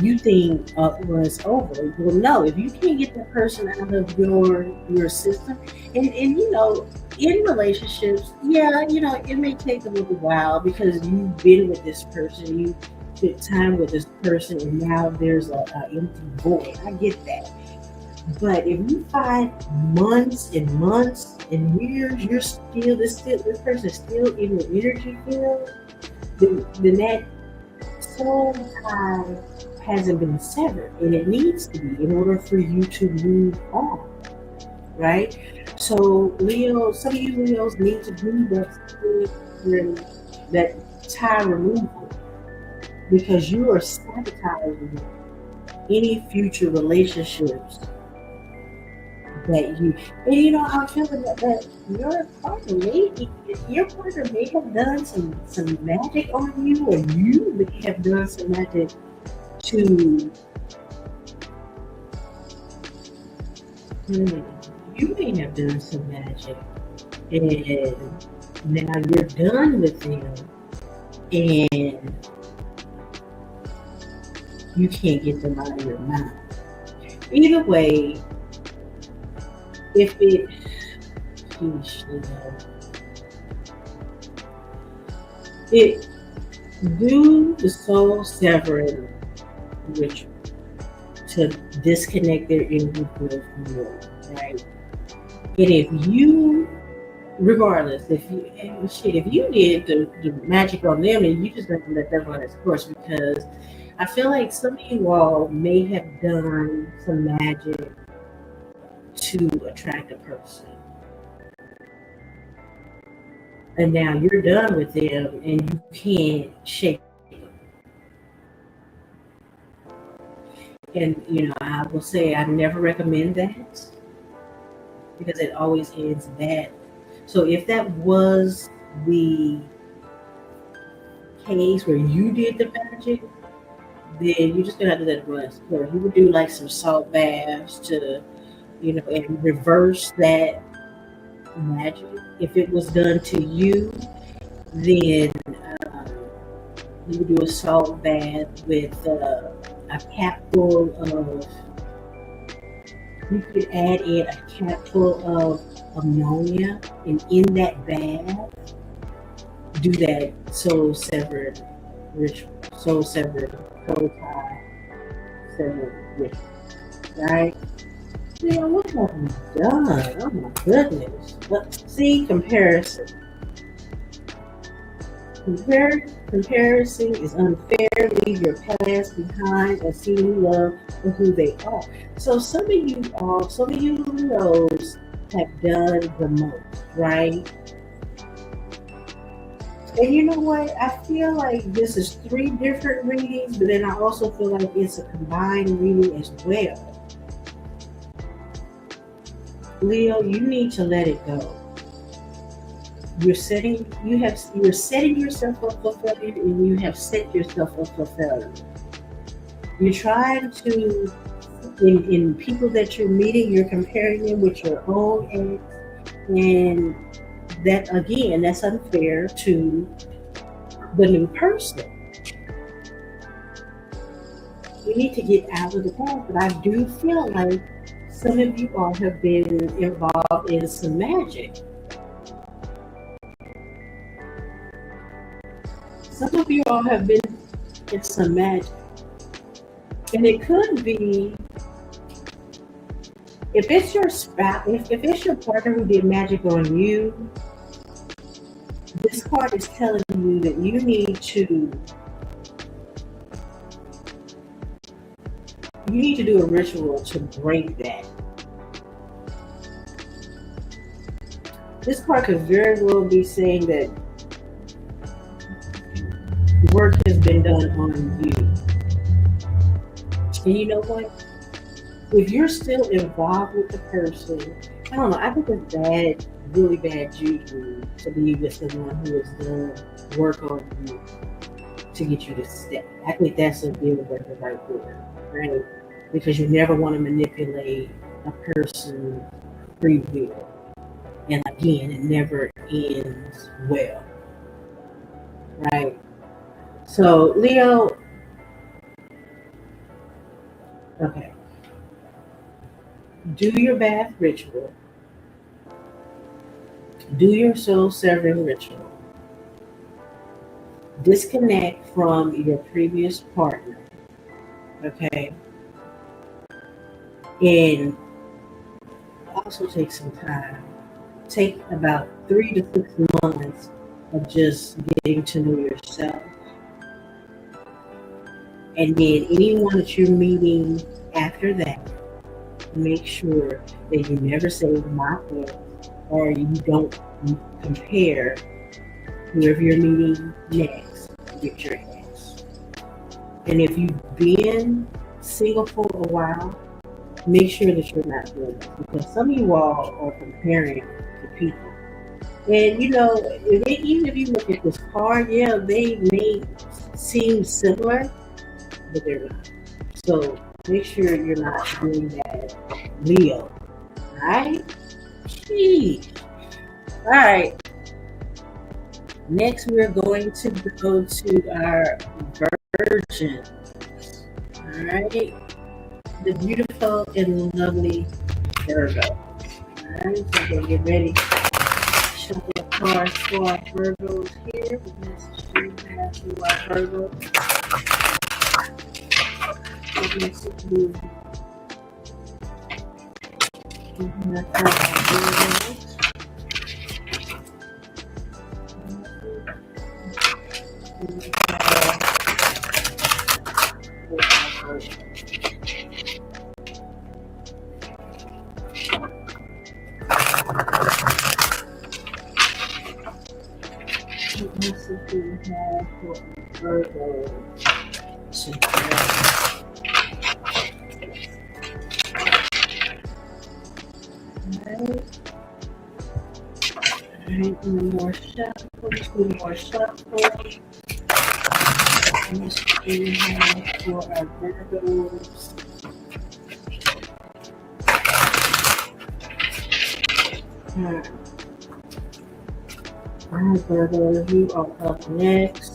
you think well, it's over. Well, no, if you can't get that person out of your system, and you know, in relationships, yeah, you know, it may take a little while because you've been with this person, you spent time with this person, and now there's a empty void. I get that. But if you find months and months and years, this person is still in your energy field, then that soul tie hasn't been severed, and it needs to be in order for you to move on, right? So Leo, some of you Leos need to do that tie removal because you are sabotaging any future relationships that you, and you know, I'm feeling that your partner may have done some magic on you, or you may have done some magic to you may have done some magic, and now you're done with them, and you can't get them out of your mind. Either way, if it, it do the soul severing ritual to disconnect their energy field from yours, right? And if you, regardless, if you did the magic on them, and you just don't let them run its course, because I feel like some of you all may have done some magic to attract a person. And now you're done with them and you can't shake them. And, I will say I never recommend that because it always ends bad. So if that was the case where you did the magic, then you're just gonna have to let it run. Or you would do like some salt baths to, and reverse that magic. If it was done to you, then you would do a salt bath with a capful of. You could add in a capful of ammonia, and in that bath, do that soul severed ritual, soul severed, soul tie severed ritual, right? Yeah, what have we done? Oh my goodness. But see, comparison. Comparison is unfair. Leave your past behind and see who love for who they are. So some of you Leos have done the most, right? And you know what? I feel like this is 3 different readings, but then I also feel like it's a combined reading as well. Leo, you need to let it go. You're setting yourself up for failure, and you have set yourself up for failure. You're trying to, in people that you're meeting, you're comparing them with your own ex, and that again, that's unfair to the new person. You need to get out of the past, but I do feel like some of you all have been involved in some magic. Some of you all have been in some magic. And it could be, if it's your spouse, if it's your partner who did magic on you, this card is telling you that you need to do a ritual to break that. This card could very well be saying that work has been done on you. And you know what? If you're still involved with the person, I don't know, I think it's bad, really bad juju to be with someone who has done work on you to get you to stay. I think that's a deal breaker right there, right? Because you never want to manipulate a person's free will. And again, it never ends well, right? So, Leo, okay. Do your bath ritual. Do your soul severing ritual. Disconnect from your previous partner, okay? And also take some time. Take about 3 to 6 months of just getting to know yourself. And then anyone that you're meeting after that, make sure that you never say my ex, or you don't compare whoever you're meeting next with your ex. And if you've been single for a while, make sure that you're not doing that, because some of you all are comparing to people. And even if you look at this card, yeah, they may seem similar, but they're not. So make sure you're not doing that, Leo. Alright? Jeez. Alright. Next, we're going to go to our Virgin. Alright? The beautiful and lovely Virgo. Alright, so we're going to get ready. Shuffle the cards for our Virgos here. The message we have to our Virgos. message do we have for Virgo today? Alright, one more shuffle, two more shuffles. Message do we have for our Virgos? Alright. Alright, Virgo, you are up next.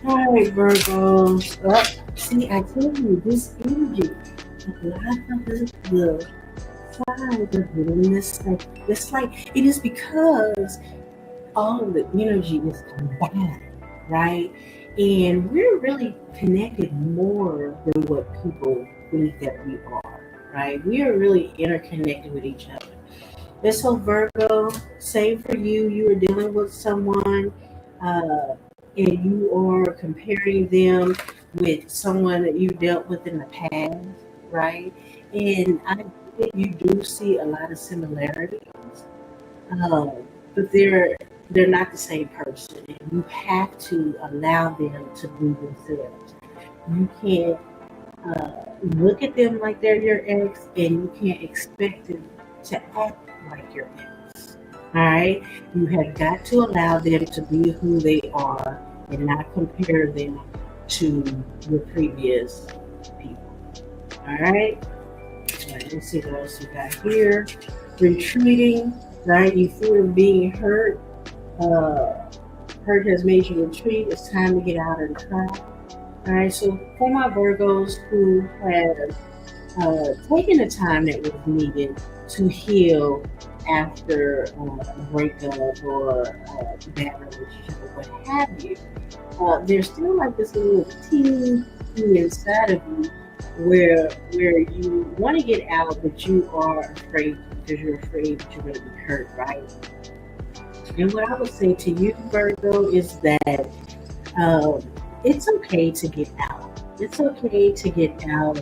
Alright, Virgos. Up. See, I told you, this energy, a lot of the signs are doing this. It's like, it is because all of the energy is combined, right? And we're really connected more than what people think that we are, right? We are really interconnected with each other. And so Virgo, same for you. You are dealing with someone, and you are comparing them with someone that you dealt with in the past, right? And I think you do see a lot of similarities, but they're not the same person. And you have to allow them to be themselves. You can't look at them like they're your ex, and you can't expect them to act like your ex. All right, you have got to allow them to be who they are and not compare them to your previous people. All right. Let's see what else we got here. Retreating, right? You fear being hurt. Hurt has made you retreat. It's time to get out of the crowd. All right. So for my Virgos who have taken the time that was needed to heal after a breakup or a bad relationship or what have you, there's still like this little teeny inside of you where you want to get out, but you are afraid because you're afraid that you're going to be hurt, right? And what I would say to you, Virgo, is that it's okay to get out. It's okay to get out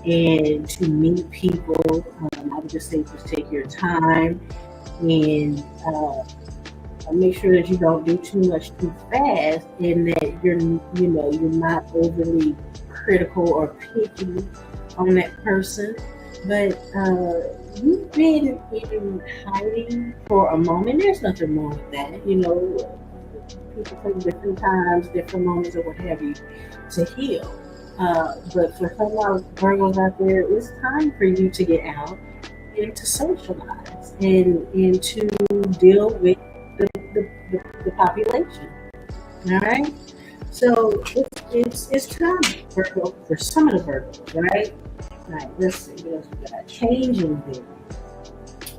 and to meet people. I would just say just take your time and make sure that you don't do too much too fast, and that you're not overly critical or picky on that person. But you've been in hiding for a moment. There's nothing wrong with that. People take different times, different moments, or what have you, to heal. But for some of our Virgos out there, it's time for you to get out and to socialize and to deal with the population. All right. So it's time, Virgo, for some of the Virgos, right? All right. Let's see what else we got. Changing them.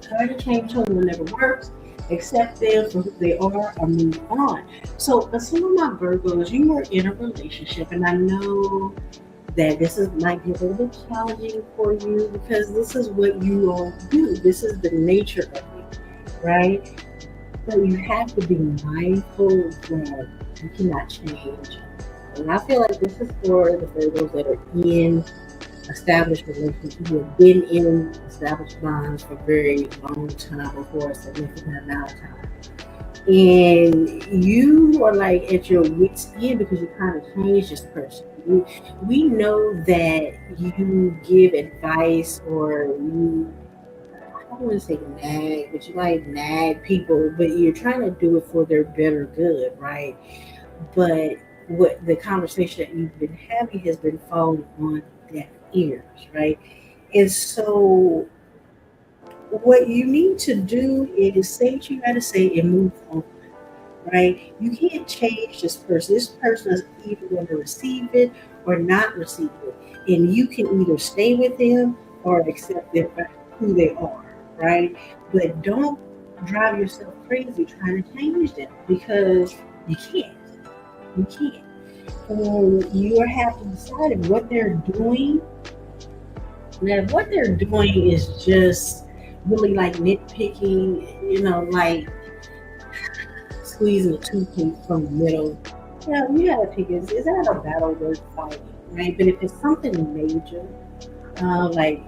Try to change someone never works. Accept them for who they are or move on. So for some of my Virgos, you are in a relationship, and I know that might be a little bit challenging for you because this is what you all do. This is the nature of it, right? But you have to be mindful that you cannot change. And I feel like this is for the Virgos that are in established relationships, who have been in established bonds for a very long time or for a significant amount of time. And you are like at your wit's end because you kind of changed this person. We know that you give advice, or I don't want to say nag, but you like nag people, but you're trying to do it for their better good, right? But what the conversation that you've been having has been falling on deaf ears, right? And so what you need to do is say what you got to say and move on, right? You can't change this person. This person is either going to receive it or not receive it. And you can either stay with them or accept them for who they are, right? But don't drive yourself crazy trying to change them, because you can't. You can't. And you have to decide if what they're doing Now, if what they're doing is just really like nitpicking, like squeezing the toothpaste from the middle, yeah, you gotta pick is that a battle worth fighting, right? But if it's something major, like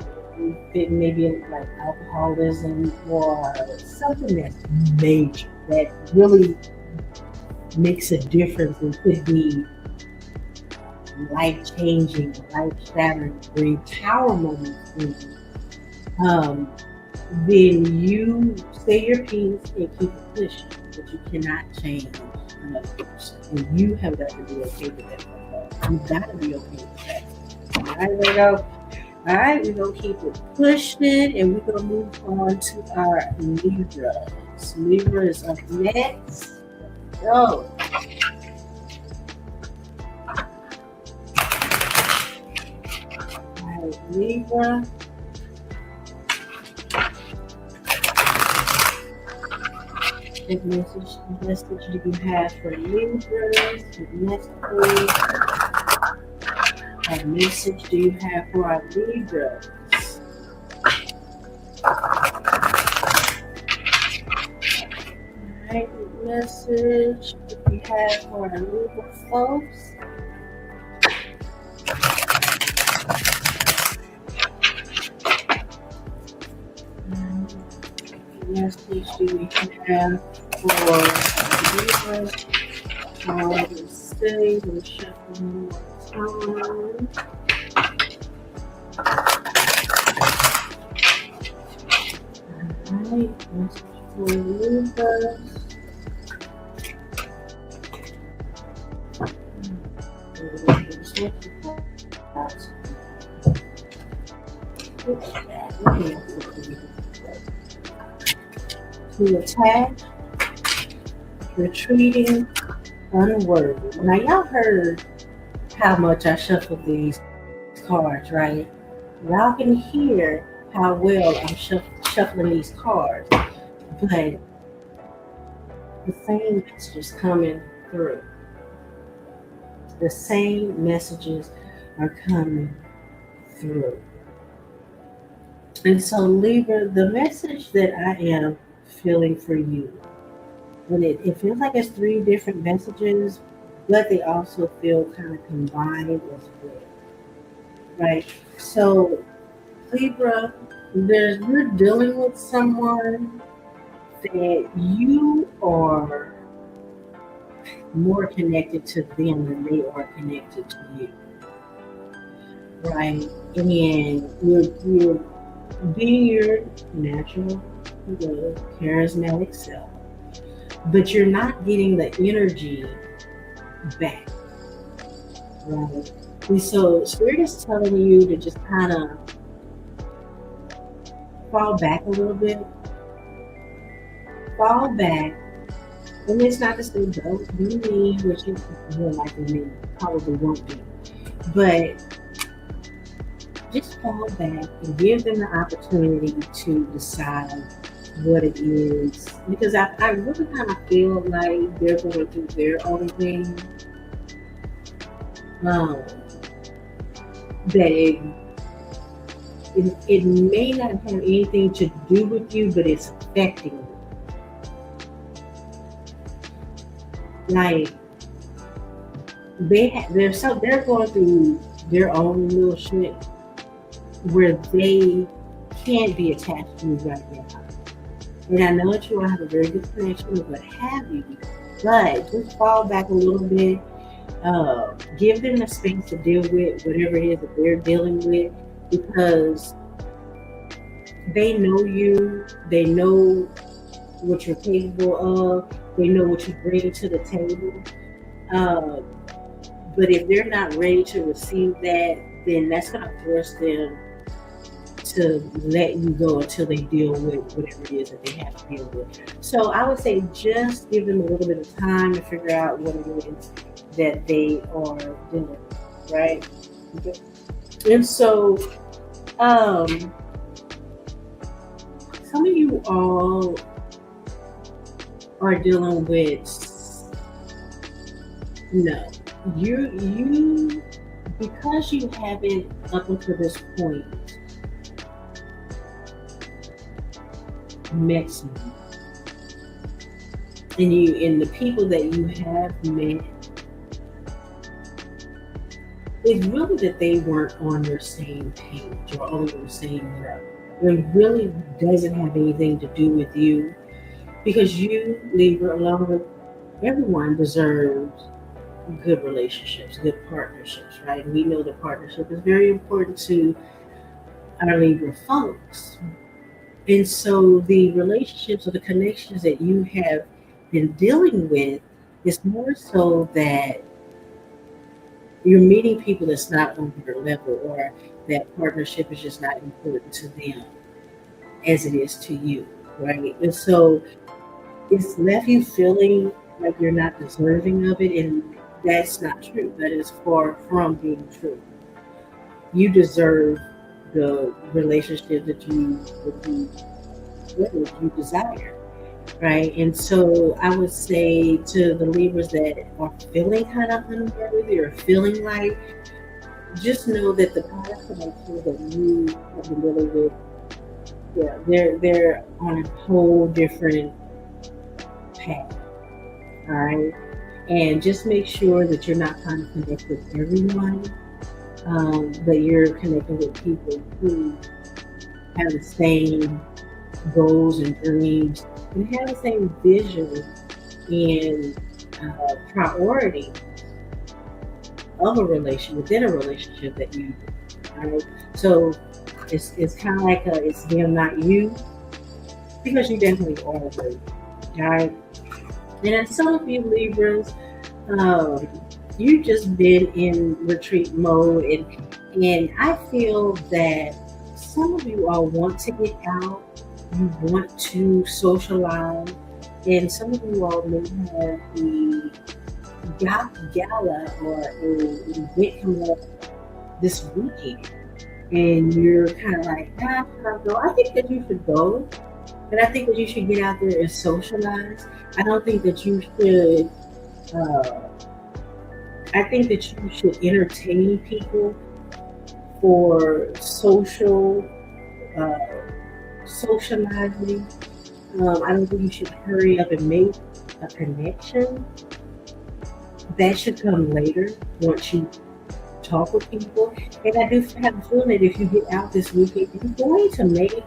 it maybe like alcoholism or something that's major that really makes a difference and could be life changing, life shattering, bring power moments in you, then you say your piece and keep it pushing. But you cannot change another person. And you have got to be okay with that. You got to be okay with that. All right, Virgo. All right, we're going to keep it pushing and we're going to move on to our Libras. Libra is up next. Go. All right, Libra. What message do you have for Libras domestically? What message do you have for our Libras? Alright, what message do we have for our Libra folks? What message do we have for Libras? Let's see, we'll shuffle one more time. Alright, message for Libras. To attack, retreating, unworthy. Now y'all heard how much I shuffled these cards, right? Y'all can hear how well I'm shuffling these cards, but the same messages coming through. The same messages are coming through. And so Libra, the message that I am feeling for you, and it feels like it's three different messages, but they also feel kind of combined as well, right? So Libra, you're dealing with someone that you are more connected to them than they are connected to you, right? And you're being your natural, charismatic self, but you're not getting the energy back, right? And so Spirit is telling you to just kind of fall back a little bit, fall back. And it's not to say don't be mean, which you more likely me probably won't be, but just fall back and give them the opportunity to decide what it is, because I really kind of feel like they're going through their own thing. That it may not have anything to do with you, but it's affecting you. Like they're going through their own little shit where they can't be attached to you right now. And I know that you all have a very good connection with what have you, but just fall back a little bit. Give them the space to deal with whatever it is that they're dealing with, because they know you, they know what you're capable of, they know what you bring to the table. But if they're not ready to receive that, then that's going to force them to let you go until they deal with whatever it is that they have to deal with. So I would say just give them a little bit of time to figure out what it is that they are doing, right? Okay. And so some of you all are dealing with you because you haven't up until this point met someone, and the people that you have met, it's really that they weren't on your same page or on your same level. It really doesn't have anything to do with you, because you, Libra, along with everyone, deserves good relationships, good partnerships, right? We know that partnership is very important to our Libra folks. And so the relationships or the connections that you have been dealing with is more so that you're meeting people that's not on your level, or that partnership is just not important to them as it is to you, right? And so it's left you feeling like you're not deserving of it, and that's not true. That is far from being true. You deserve the relationship that you desire, right? And so I would say to the Libras that are feeling kind of unworthy or feeling like, just know that the past connections that you have been dealing with, yeah, they're on a whole different path. All right. And just make sure that you're not trying to connect with everyone, but you're connecting with people who have the same goals and dreams and have the same vision and priority of a relation within a relationship that you do. Right? So it's kind of like it's them, not you, because you definitely are worthy. All right. And some of you Libras, you've just been in retreat mode, and I feel that some of you all want to get out, you want to socialize, and some of you all may have the gala or an event coming up this weekend, and you're kind of like, should I go? I think that you should go, and I think that you should get out there and socialize. I don't think that you should. I think that you should entertain people for socializing. I don't think you should hurry up and make a connection. That should come later once you talk with people. And I do have a feeling that if you get out this weekend, you're going to make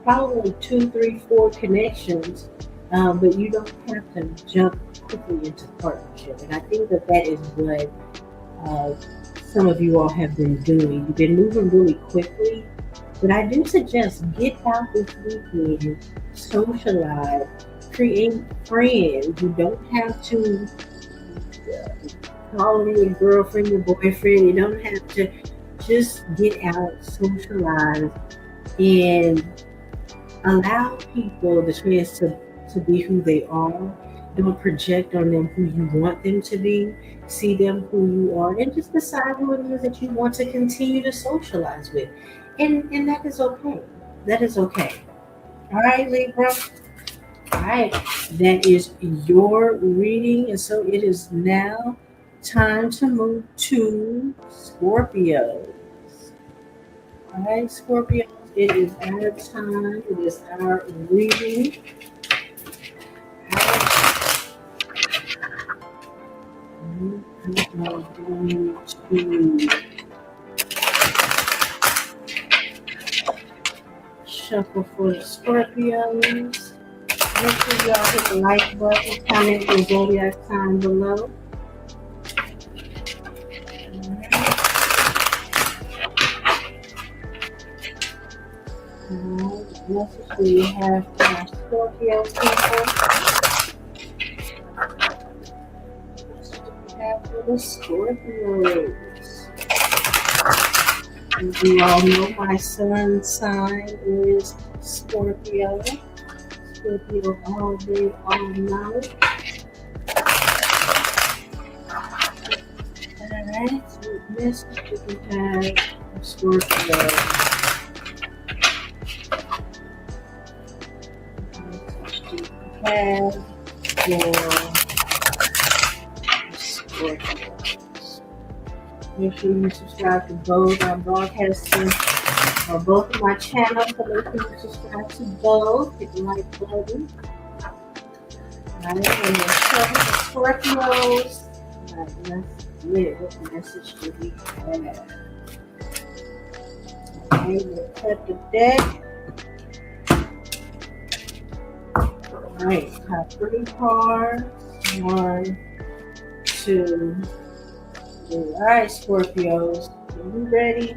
probably 2, 3, 4 connections, but you don't have to jump quickly into partnership. And I think that that is what some of you all have been doing. You've been moving really quickly, but I do suggest get out this weekend, socialize, create friends. You don't have to call them your girlfriend, your boyfriend. You don't have to. Just get out, socialize, and allow people the chance to be who they are. Don't project on them who you want them to be. See them who you are, and just decide who it is that you want to continue to socialize with. And that is okay. That is okay. All right, Libra. All right. That is your reading. And so it is now time to move to Scorpio. All right, Scorpio. It is our time. It is our reading. We are going to shuffle for the Scorpios. Make sure y'all hit the like button, comment your zodiac sign below. Alright, message we have for our Scorpio people. For the Scorpios. As you all know, my sun sign is Scorpio. Scorpio all day, all night. Alright, so this we have Scorpio. We have for Scorpios. Make sure you subscribe to both our broadcasting or both of my channels. So make sure you subscribe to both. Hit the like button. Alright, and we're starting the Scorpios. Alright, let's get it. What message do we have? Okay, we'll cut the deck. Alright, have 3 cards. 1, 2, 3. Alright, Scorpios. Are you ready?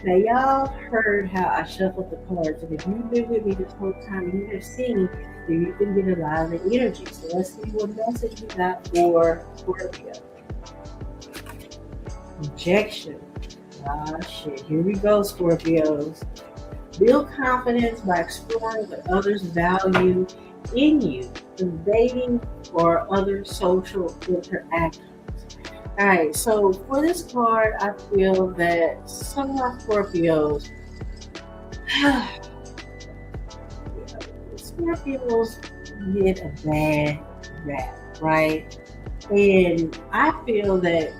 Now, y'all heard how I shuffled the cards, and if you've been with me this whole time, you have seen that you've been getting a lot of energy. So let's see what message we got for Scorpio. Rejection. Ah, shit. Here we go, Scorpios. Build confidence by exploring what others value in you through dating or other social interactions. Alright, so for this card, I feel that some of our Scorpios, Scorpios get a bad rap, right? And I feel that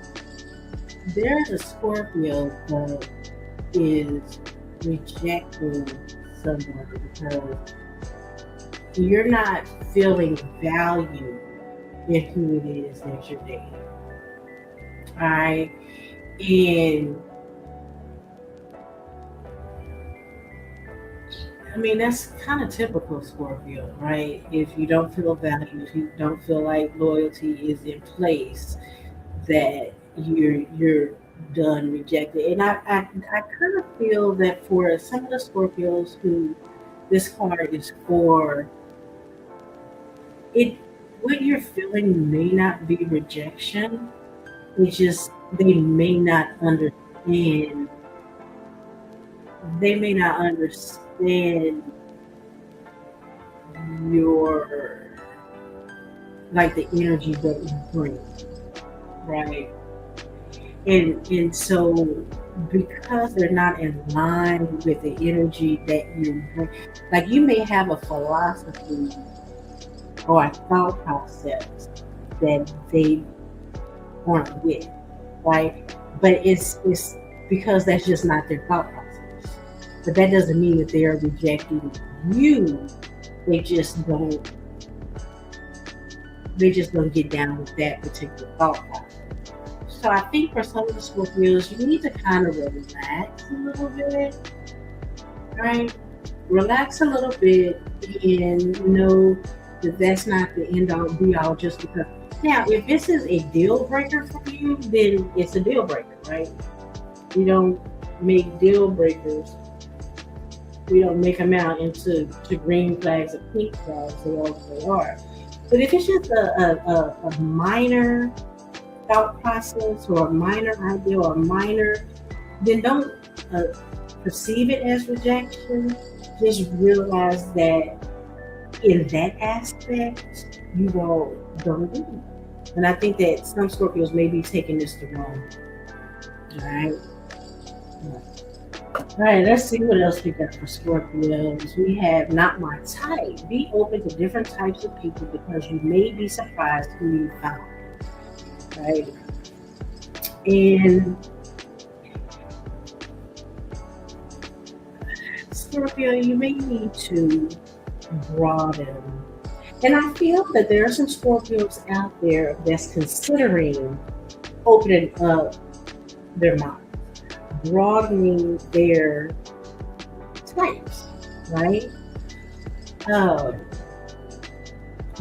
there's a Scorpio that is rejecting someone because you're not feeling value in who it is that you're dating. Alright, and I mean that's kind of typical Scorpio, right? If you don't feel valued, if you don't feel like loyalty is in place, that you're done rejected. And I kind of feel that for some of the Scorpios who this card is for, it what you're feeling may not be rejection. It's just they may not understand. They may not understand your like the energy that you bring, right? And so because they're not in line with the energy that you bring, like you may have a philosophy or a thought process that they aren't with, right? But it's because that's just not their thought process. But that doesn't mean that they are rejecting you. They just don't get down with that particular thought process. So I think for some of the Scorpios, you need to kind of relax a little bit, right? Relax a little bit and know that that's not the end all be all just because. Now, if this is a deal breaker for you, then it's a deal breaker, right? We don't make deal breakers. We don't make them out into green flags or pink flags. They are. But if it's just a minor thought process or a minor idea or a minor, then don't perceive it as rejection. Just realize that in that aspect, you don't do it. And I think that some Scorpios may be taking this the wrong way. All right. All right, let's see what else we got for Scorpios. We have not my type. Be open to different types of people because you may be surprised who you found. Right? And Scorpio, you may need to broaden. And I feel that there are some Scorpios out there that's considering opening up their mind, broadening their types, right?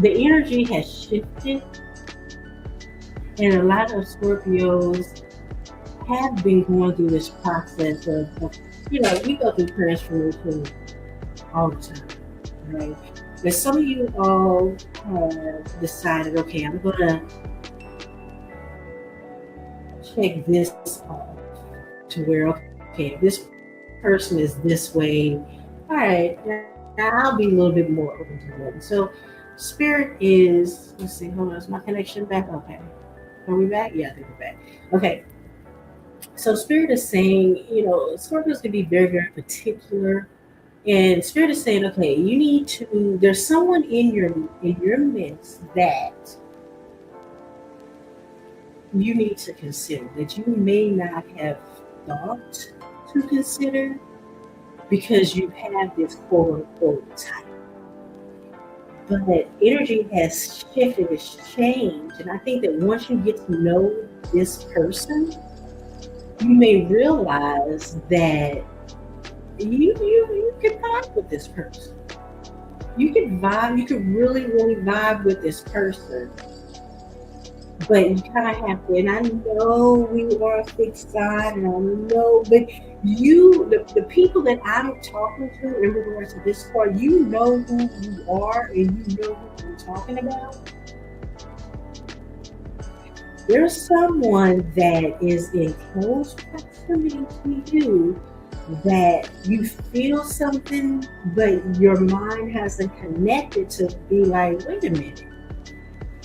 The energy has shifted, and a lot of Scorpios have been going through this process of we go through transformation all the time, right? But some of you all have decided, okay, I'm gonna check this off to where, okay, if this person is this way, all right, now I'll be a little bit more open to them. So Spirit is, let's see, hold on, is my connection back? Okay. Are we back? Yeah, I think we're back. Okay. So Spirit is saying, Scorpios can be very, very particular. And Spirit is saying, okay, you need to, there's someone in your midst that you need to consider that you may not have thought to consider because you have this quote unquote type. But energy has shifted, it's changed. And I think that once you get to know this person, you may realize that you can vibe with this person. You can vibe, you can really, really vibe with this person. But you kind of have to, and I know we are a fixed sign, and I know, but the people that I'm talking to in regards to this part, you know who you are and you know who you're talking about. There's someone that is in close proximity to you that you feel something, but your mind hasn't connected to be like, wait a minute.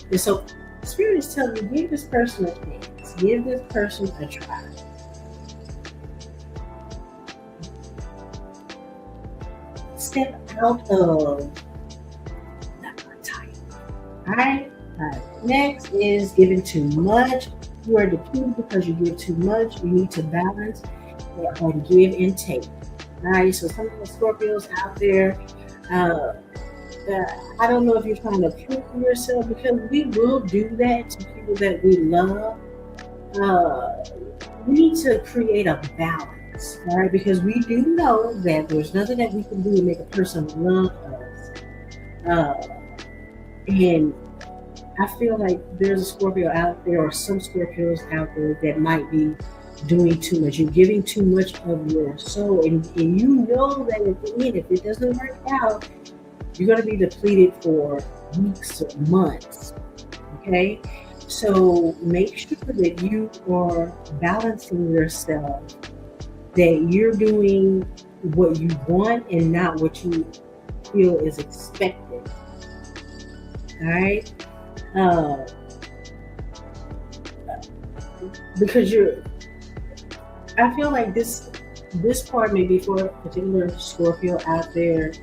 And so Spirit is telling you, give this person a chance, give this person a try. Step out of not my type. Alright? Next is giving too much. You are depleted because you give too much. You need to balance and give and take. Alright, so some of the Scorpios out there, I don't know if you're trying to prove yourself, because we will do that to people that we love. We need to create a balance, all right? Because we do know that there's nothing that we can do to make a person love us. And I feel like there's a Scorpio out there, or some Scorpios out there, that might be doing too much. You're giving too much of your soul, and you know that at the end, if it doesn't work out, you're going to be depleted for weeks or months. Okay? So make sure that you are balancing yourself, that you're doing what you want and not what you feel is expected. All right? Because I feel like this part may be for a particular Scorpio out there.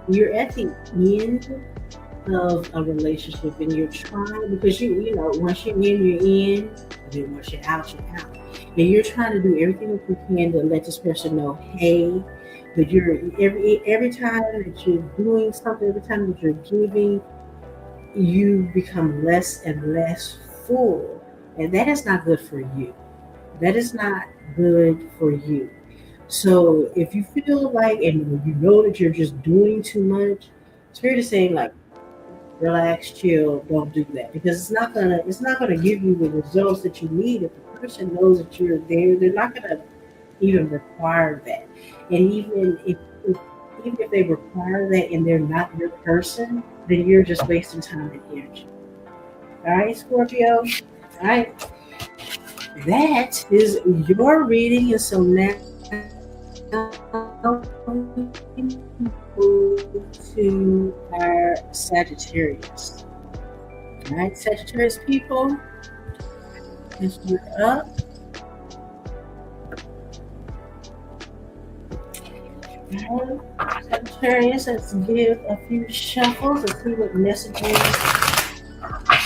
You're at the end of a relationship and you're trying, because you know, once you're in, and then once you're out, you're out. And you're trying to do everything that you can to let this person know, hey, but you're every time that you're doing something, every time that you're giving, you become less and less full. And that is not good for you. That is not good for you. So if you feel like, and you know that you're just doing too much, Spirit is saying, like, relax, chill, don't do that, because it's not gonna give you the results that you need. If the person knows that you're there, they're not gonna even require that. And even if they require that and they're not your person, then you're just wasting time and energy. All right, Scorpio. All right, that is your reading, and so now move to our Sagittarius. All right, Sagittarius people, let's look up. Sagittarius, let's give a few shuffles and see what messages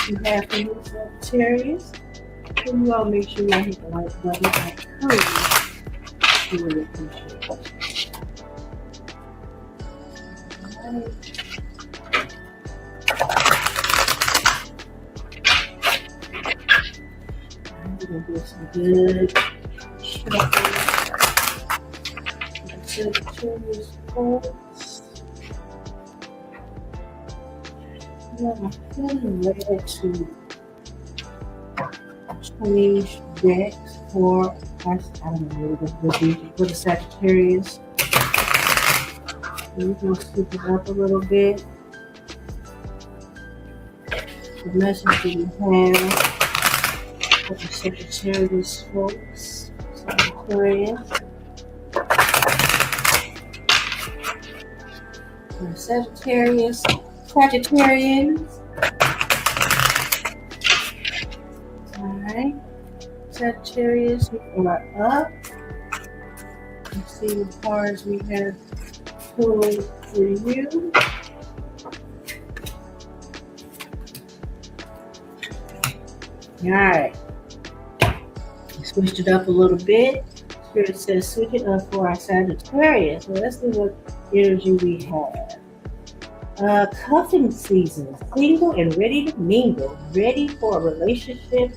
you have for you, Sagittarius. So you all make sure you hit the like button. I really appreciate it. I'm gonna do some good shuffling. Sagittarius folks. I'm feeling ready to change decks for, I don't know, for the Sagittarius. We're going to scoop it up a little bit. The message that we have for the Sagittarius folks. Sagittarius. Sagittarians. Alright. Sagittarius, we are up. Let's see what cards we have pulled for you. Alright. switched it up a little bit. Spirit says switch it up for our Sagittarius. So let's see what energy we have. Cuffing season, single and ready to mingle, ready for a relationship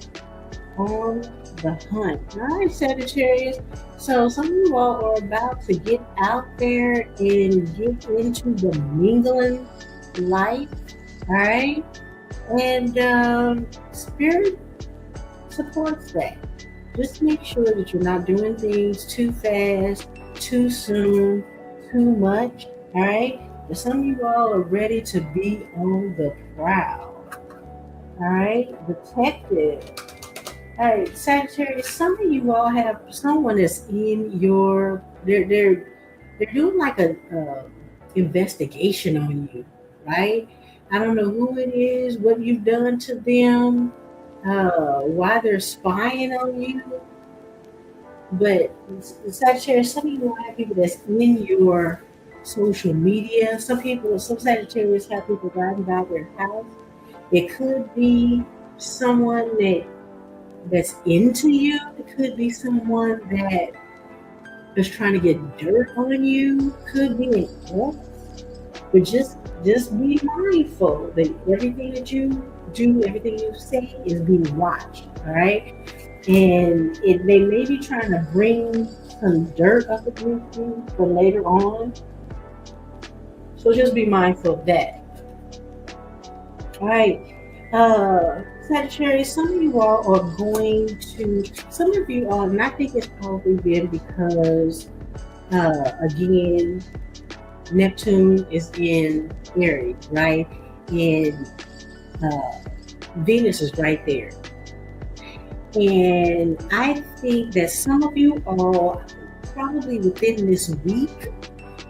on the hunt. All right, Sagittarius. So some of you all are about to get out there and get into the mingling life. All right, and Spirit supports that. Just make sure that you're not doing things too fast, too soon, too much. All right. But some of you all are ready to be on the prowl. All right. Detective. All right, Sagittarius. Some of you all have someone that's in your. They're doing like a investigation on you, right? I don't know who it is, what you've done to them, why they're spying on you. But Sagittarius, some of you have people that's in your social media. Some Sagittarius have people riding by their house. It could be someone that's into you. It could be someone that is trying to get dirt on you. Could be an ex. But just be mindful that everything that you do, everything you say is being watched. All right. And they may be trying to bring some dirt up against you for later on. So just be mindful of that. All right. Sagittarius, some of you all are some of you all, and I think it's probably been because, again, Neptune is in Aries, right? And Venus is right there. And I think that some of you all probably within this week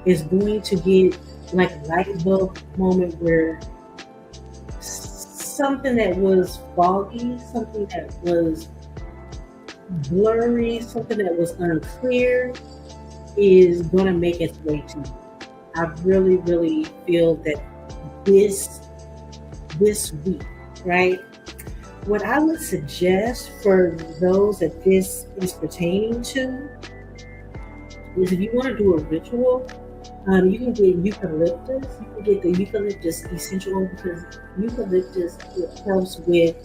is going to get like a light bulb moment where something that was foggy, something that was blurry, something that was unclear is going to make its way to you. I really, really feel that this week, right? What I would suggest for those that this is pertaining to is if you want to do a ritual, you can get eucalyptus. You can get the eucalyptus essential oil because eucalyptus helps with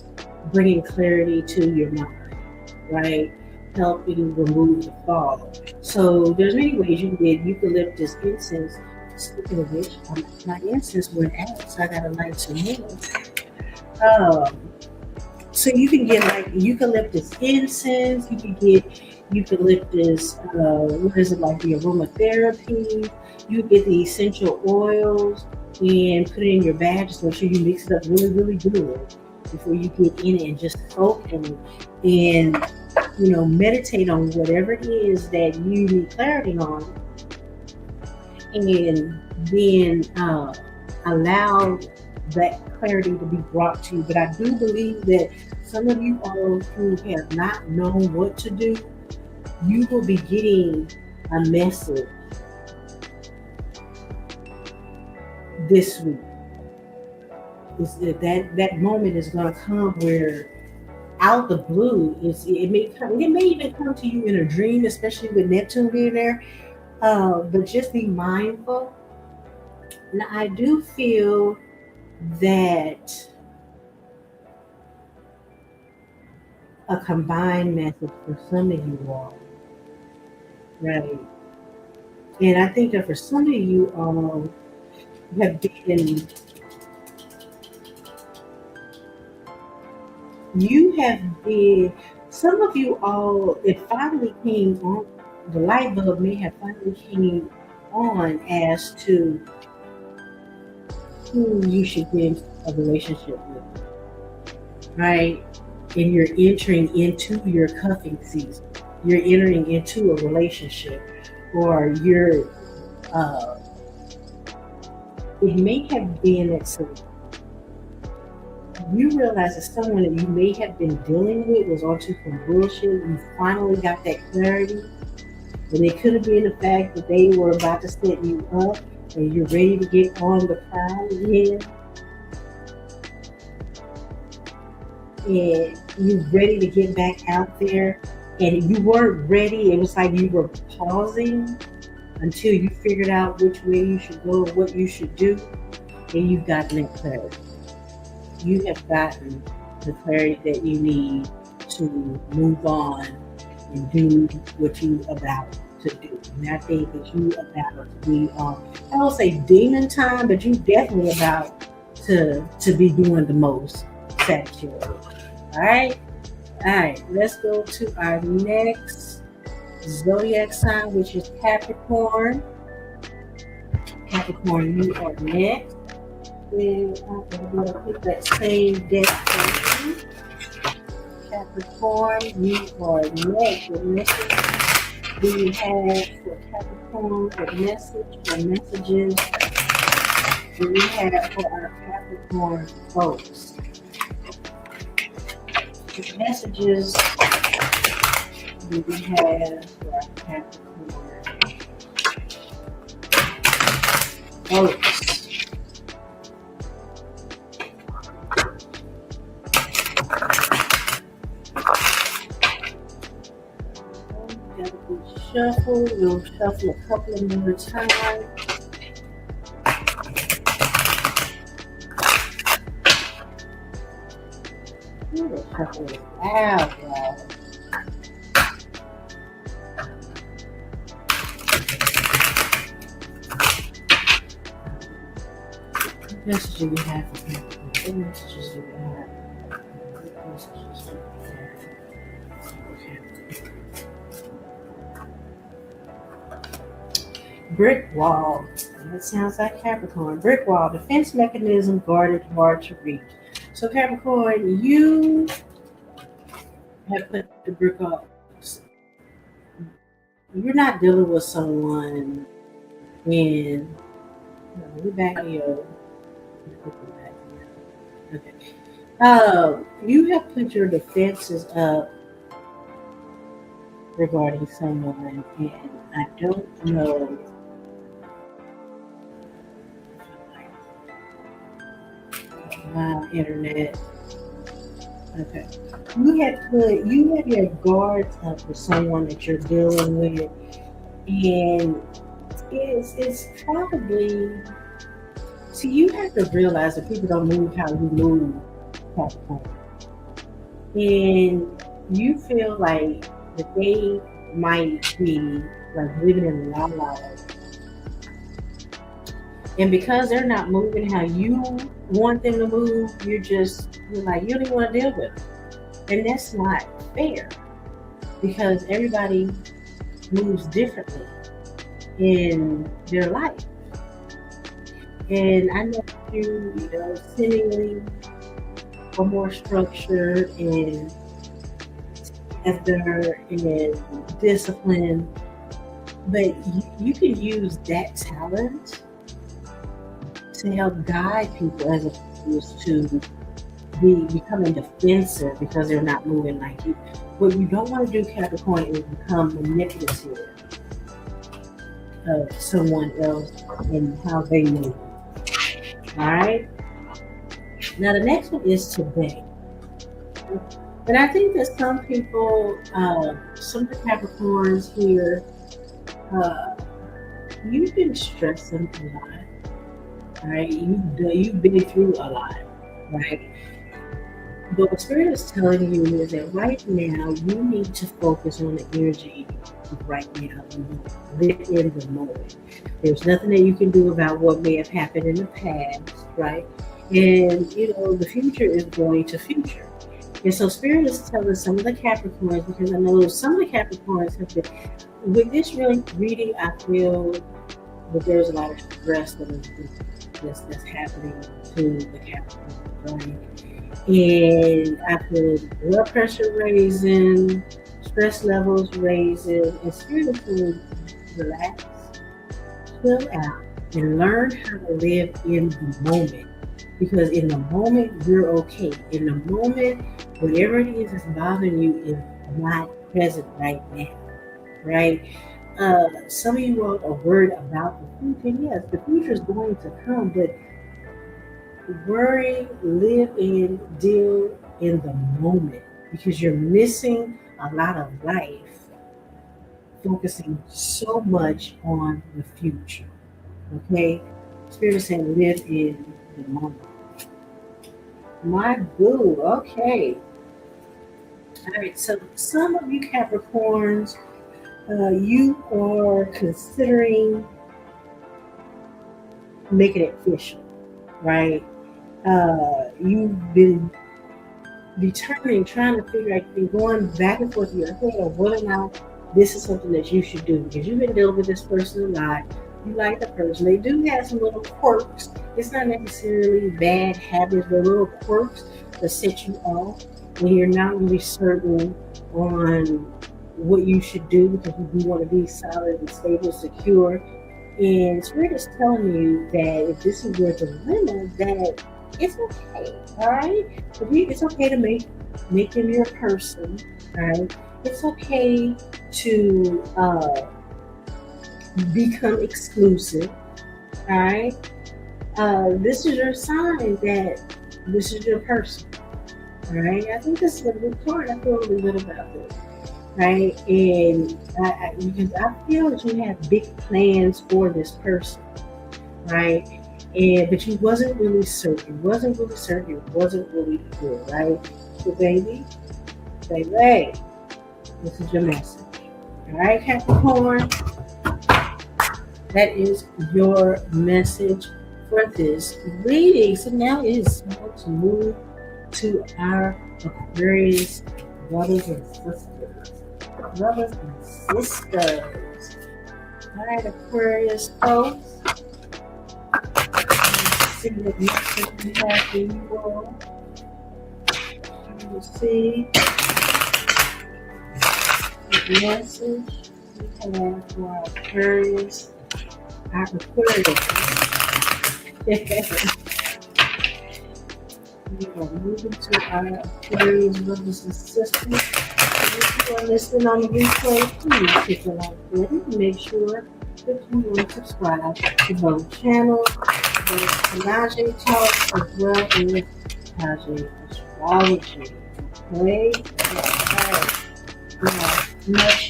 bringing clarity to your mind, right? Helping remove the fog. So there's many ways you can get eucalyptus incense. Speaking of which, my incense went out, so I got to light some more. So you can get like eucalyptus incense. You can get eucalyptus. What is it like the aromatherapy? You get the essential oils and put it in your bag. Just make sure you mix it up really, really good before you get in it and just soak in it and meditate on whatever it is that you need clarity on, and then allow that clarity to be brought to you. But I do believe that some of you all who have not known what to do, you will be getting a message this week. That moment is going to come where out the blue, it may even come to you in a dream, especially with Neptune being there. But just be mindful. Now, I do feel that a combined message for some of you all, right? And I think that for some of you all have been, some of you all, it finally came on, the light bulb may have finally came on as to who you should be in a relationship with, right? And you're entering into your cuffing season. You're entering into a relationship, or it may have been that you realize that someone that you may have been dealing with was onto some bullshit. You finally got that clarity. And it could have been the fact that they were about to set you up and you're ready to get on the prowl again. And you're ready to get back out there and you weren't ready. It was like you were pausing until you figured out which way you should go, what you should do, and you've gotten that clarity. You have gotten the clarity that you need to move on and do what you about to do. And I think that you about to be on, I don't say demon time, but you definitely about to be doing the most Sagittarius. All right. All right. Let's go to our next zodiac sign, which is Capricorn. Capricorn, you are next. And I'm going to put that same deck for you. Capricorn, you are next. What message do you have for Capricorn? What message or messages do we have for our Capricorn folks? What messages do we have for our Capricorn folks? Shuffle. We'll shuffle a couple of more times. We'll shuffle it out, y'all. What messages do we have for Capricorn? What messages do we have? What messages do we have? Brick wall. That sounds like Capricorn. Brick wall, defense mechanism guarded, hard to reach. So Capricorn, you have put the brick wall. You're not dealing with someone in. We're back here. Okay. You have put your defenses up regarding someone, and I don't know. Internet. Okay. You have your guards up for someone that you're dealing with, and it's probably, see, you have to realize that people don't move how you move, Capricorn. And you feel like that they might be like living in la la land. And because they're not moving how you want them to move, you're like, you don't even want to deal with them. And that's not fair, because everybody moves differently in their life. And I know you seemingly are more structured and together and disciplined, but you can use that talent to help guide people as opposed to becoming defensive because they're not moving like you. What you don't want to do, Capricorn, is become manipulative of someone else and how they move. All right. Now the next one is today. And I think that some people, some of the Capricorns here, you've been stressing a lot. All right, you've been through a lot, right? But what Spirit is telling you is that right now you need to focus on the energy of right now. Live in the moment. There's nothing that you can do about what may have happened in the past, right? And the future is going to future. And so Spirit is telling some of the Capricorns, because I know some of the Capricorns have been, with this reading, I feel that there's a lot of stress that's happening to the Capricorn, right? And I feel blood pressure raising, stress levels raising, and Spirit is relax, chill out, and learn how to live in the moment. Because in the moment, you're okay. In the moment, whatever it is that's bothering you is not present right now, right? Some of you all are worried about the future. Yes, the future is going to come, but worry, live in, deal in the moment, because you're missing a lot of life focusing so much on the future. Okay? Spirit is saying live in the moment. My boo. Okay. All right. So some of you Capricorns, you are considering making it official, right? You've been determining, trying to figure out, you've been going back and forth in your head of whether or not this is something that you should do because you've been dealing with this person a lot. You like the person. They do have some little quirks. It's not necessarily bad habits, but little quirks that set you off when you're not really certain on what you should do because you do want to be solid and stable, secure. And Spirit is telling you that if this is your dilemma, that it's okay, all right? It's okay to make them your person, all right? It's okay to become exclusive, all right? This is your sign that this is your person, all right? I think this is a good card. I feel really good about this, right? And because I feel that you have big plans for this person, right? But you wasn't really certain. Wasn't really good, right? So baby, this is your message. All right, Capricorn, that is your message for this reading. So now it is time to move to our Aquarius brothers and sisters. Brothers and sisters. All right, Aquarius folks. See what message we have for you all. You will see what message we have for our Aquarius. Our Aquarius. We are moving to our Aquarius brothers and sisters. If you are listening on the replay, please hit the like button and make sure that you will subscribe to both channels, both Kanajay Talk as well as Kanajay Astrology. Okay? We much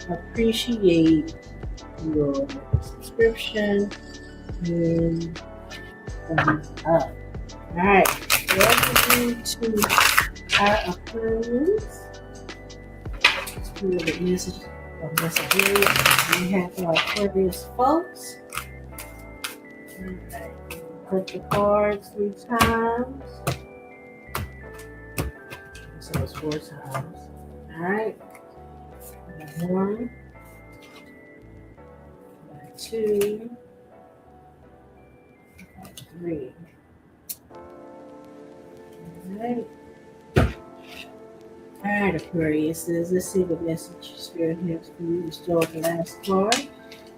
appreciate your subscription and thumbs up. Alright, welcome to our Aquarius. Let's do the message of messages we have for our Aquarius folks. Okay. Put the cards 3 times. So it's 4 times. Alright. 1, 2, 3. Alright. Alright, Aquarius. Let's see what message Spirit has for you. Restore the last card.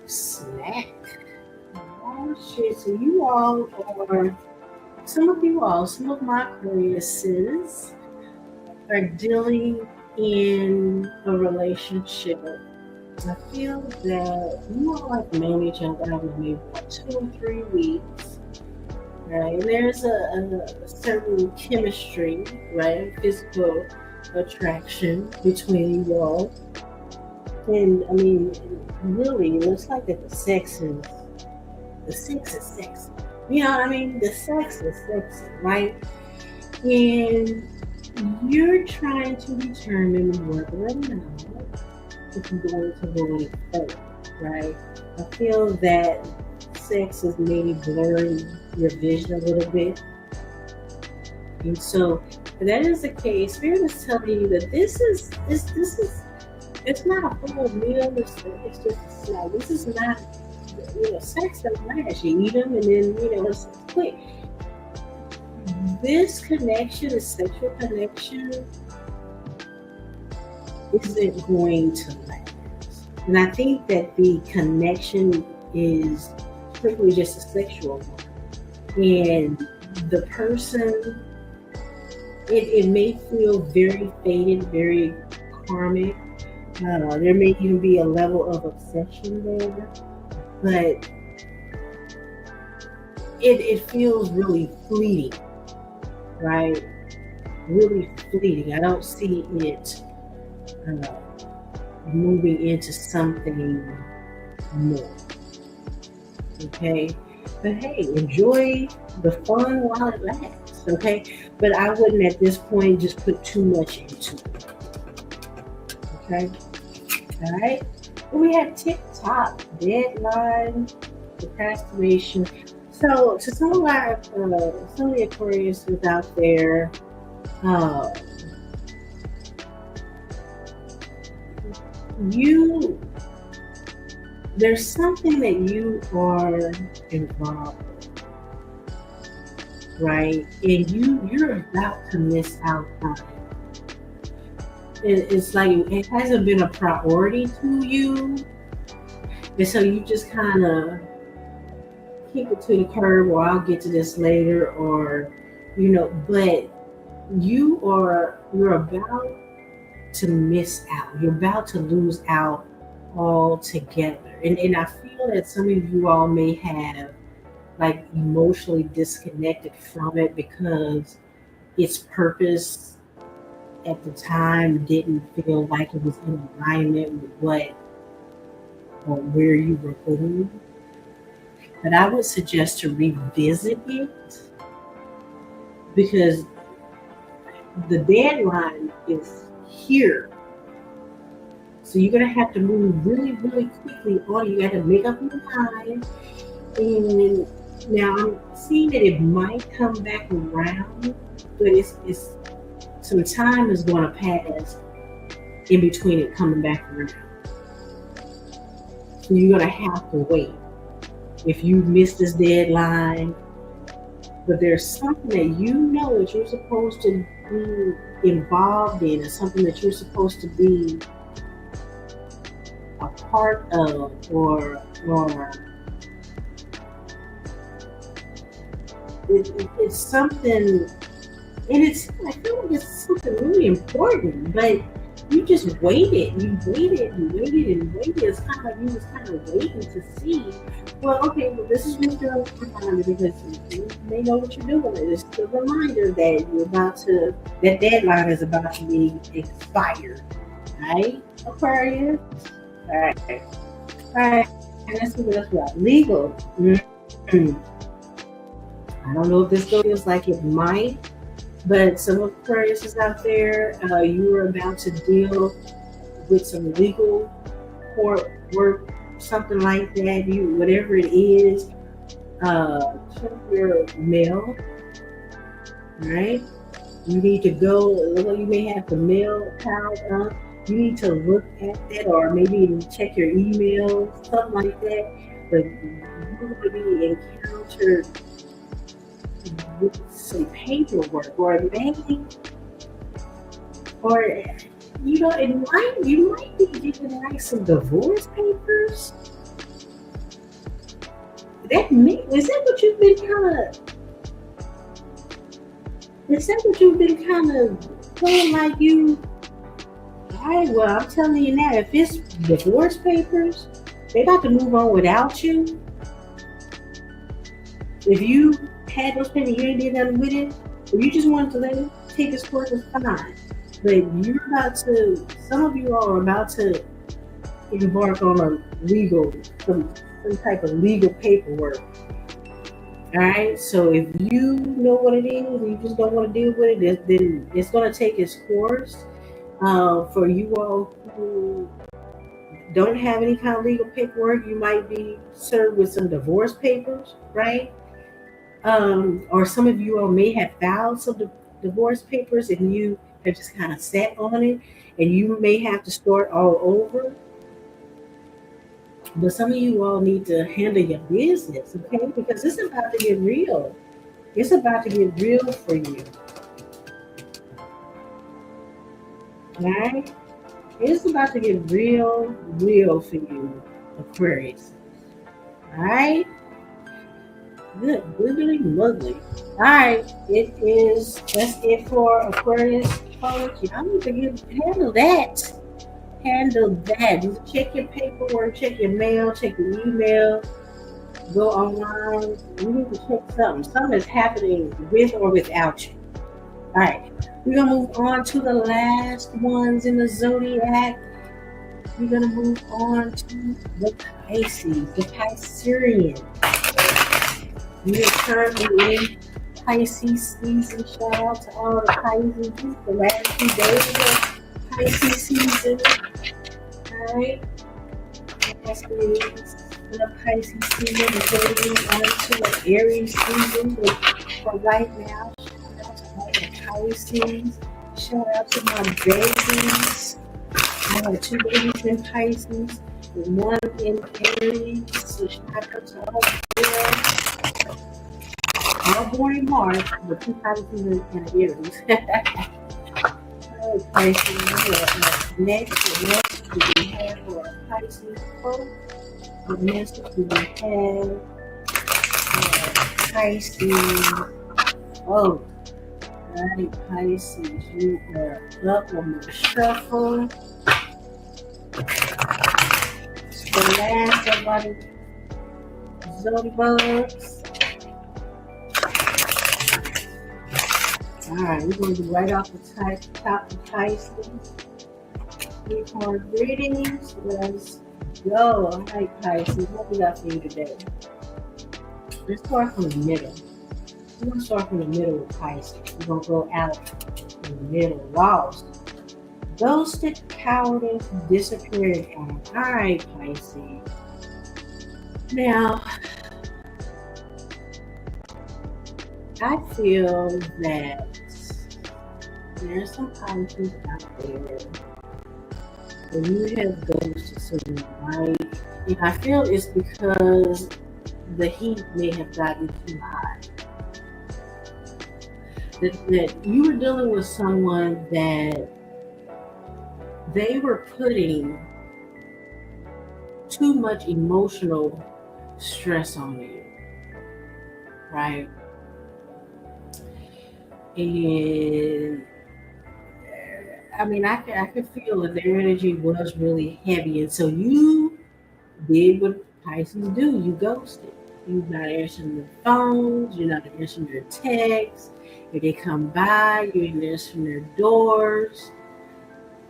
Snack. Oh shit. So you all are, some of my Aquariuses are dealing in a relationship. I feel that you all like known each other out maybe about 2 or 3 weeks. Right? And there's a certain chemistry, right? Physical attraction between you all. And I mean, really, it looks like that the sex is sexy. You know what I mean? The sex is sexy, right? And you're trying to determine whether or not if you're going to go any further, right? I feel that sex is maybe blurring your vision a little bit. And so, if that is the case, Spirit is telling you that this is it's not a full meal. It's just a snack. This is not, sex doesn't last. You eat them and then it's quick. This connection, this sexual connection, isn't going to last. And I think that the connection is strictly just a sexual one. And the person, it may feel very faded, very karmic. There may even be a level of obsession there, but it feels really fleeting, right? Really fleeting. I don't see it moving into something more. Okay, but hey, enjoy the fun while it lasts. Okay, but I wouldn't at this point just put too much into it. Okay, all right. We have TikTok, deadline, procrastination. So to some of our some of the Aquariuses out there, uh, you there's something that you are involved in, right? And you're about to miss out on it. It's like it hasn't been a priority to you, and so you just kind of keep it to the curb, or I'll get to this later, or but you're about to miss out. You're about to lose out altogether. And I feel that some of you all may have like emotionally disconnected from it because its purpose at the time didn't feel like it was in alignment with what or where you were going. But I would suggest to revisit it because the deadline is here. So you're going to have to move really, really quickly on. You got to make up your mind. And now I'm seeing that it might come back around, but it's some time is going to pass in between it coming back around. So you're going to have to wait. If you miss this deadline, but there's something that you know that you're supposed to be involved in, or something that you're supposed to be a part of, or it's something, and I feel like it's something really important, but you just waited. You waited and waited and waited. It's kind of like you was kind of waiting to see. Well, okay, well, this is just a reminder because you may know what you're doing. It's a reminder that that deadline is about to be expired. Right, Aquarius? All right. All right. Let's see what else we got. Legal. Mm-hmm. I don't know if this feels like it might, but some Aquarius is out there. You are about to deal with some legal court work, something like that. Whatever it is, check your mail. Right? You need to go. You may have the mail piled up. You need to look at that, or maybe even check your email, something like that. But you're going to be encountered with some paperwork, or maybe, or you might be getting like some divorce papers. Is that what you've been kind of feeling like you? Alright, well, I'm telling you now, if it's divorce papers, they got to move on without you. If you had those papers, you ain't did nothing with it, or you just wanted to let it take its course, it's fine. But some of you all are about to embark on some type of legal paperwork. Alright, so if you know what it is and you just don't want to deal with it, then it's going to take its course. For you all who don't have any kind of legal paperwork, you might be served with some divorce papers, right? Or some of you all may have filed some divorce papers and you have just kind of sat on it, and you may have to start all over. But some of you all need to handle your business, okay? Because it's about to get real. It's about to get real for you. Right? It's about to get real for you, Aquarius. Alright? Good, wiggly muggly. Alright, that's it for Aquarius. Y'all need to handle that. Handle that. Just check your paperwork, check your mail, check your email, go online. You need to check something. Something is happening with or without you. All right, we're gonna move on to the last ones in the zodiac. We're gonna move on to the Pisces, the Piscean. We are currently in Pisces season. Shout out to all the Pisces. This is the last few days of Pisces season. Alright. That's what it is. The Pisces season is going on to the Aries season. But for right now, shout out to all the Pisces. Shout out to my babies. I have 2 babies in Pisces and 1 in Aries. So shout out to all of them. All born in March, but 2 Pisces and Aries. Pisces. Next, we have for Pisces folk. Next, we have Pisces. Oh, right, Pisces. You are up on the shuffle. The last of our Zodiacs. Alright, we're going to do right off the top of Pisces. 3-card readings. Let's go. Alright, Pisces, what we got for you today? Let's start from the middle. We're going to start from the middle with Pisces. We're going to go out in the middle. Lost. Ghosted, cowardice, disappeared on. Alright, Pisces. Now, I feel that there's some Pisces out there that you have ghosted someone, right? And I feel it's because the heat may have gotten too high. That you were dealing with someone that they were putting too much emotional stress on you, right? And I mean, I could feel that their energy was really heavy, and so you did what Pisces do. You ghosted. You're not answering their phones. You're not answering their texts. If they come by, you're not answering their doors.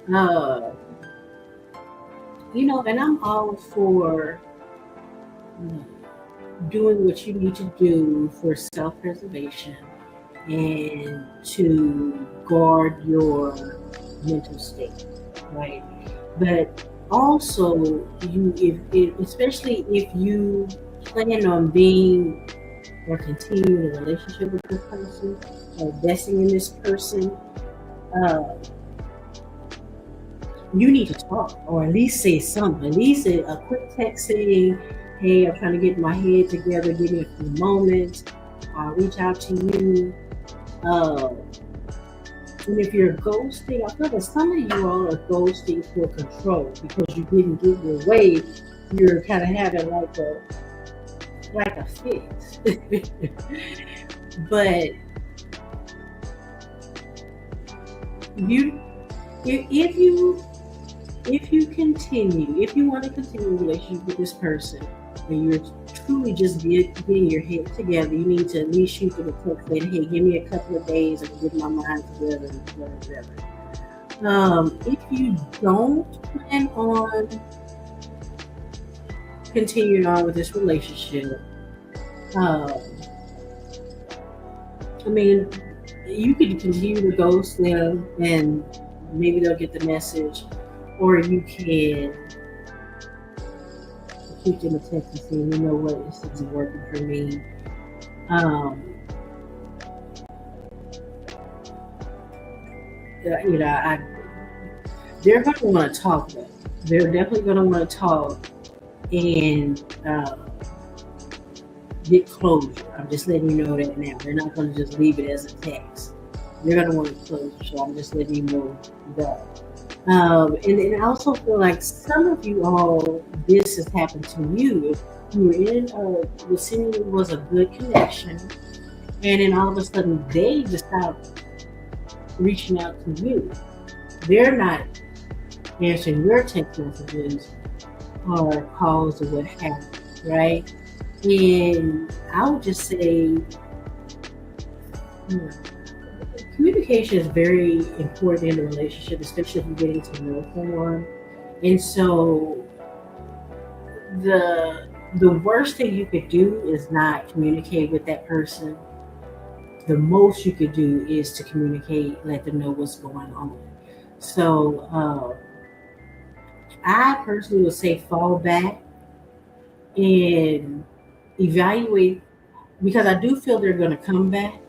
And I'm all for doing what you need to do for self-preservation and to guard your mental state, right? But also, especially if you plan on being or continuing a relationship with this person, or investing in this person, you need to talk, or at least say something. At least a quick text saying, "Hey, I'm trying to get my head together. Give me a few moments. I'll reach out to you." And if you're ghosting, I feel that some of you all are ghosting for control because you didn't get your way. You're kind of having like a fix. But if you want to continue a relationship with this person, and you're truly just getting your head together, you need to at least shoot them a text saying, "Hey, give me a couple of days and get my mind together," and whatever. If you don't plan on continuing on with this relationship, you can continue to ghost them, and maybe they'll get the message, or you can shoot them a text and say, "You know what, this isn't working for me." They're going to want to talk though. They're definitely going to want to talk and get closure. I'm just letting you know that now. They're not going to just leave it as a text. They're going to want closure, so I'm just letting you know that. And I also feel like some of you all, this has happened to you. You were in what seemingly was a good connection, and then all of a sudden they just stopped reaching out to you. They're not answering your text messages or calls or what have you, right? And I would just say, communication is very important in a relationship, especially if you're getting to know someone. And so the worst thing you could do is not communicate with that person. The most you could do is to communicate, let them know what's going on. So I personally would say fall back and evaluate, because I do feel they're going to come back.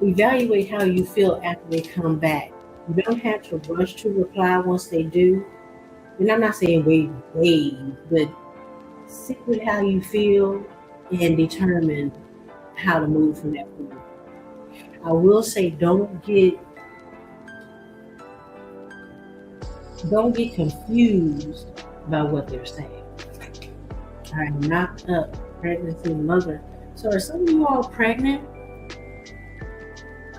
Evaluate how you feel after they come back. You don't have to rush to reply once they do. And I'm not saying wait, but sit with how you feel and determine how to move from that point. I will say don't get confused by what they're saying. All right, knocked up pregnancy mother. So are some of you all pregnant?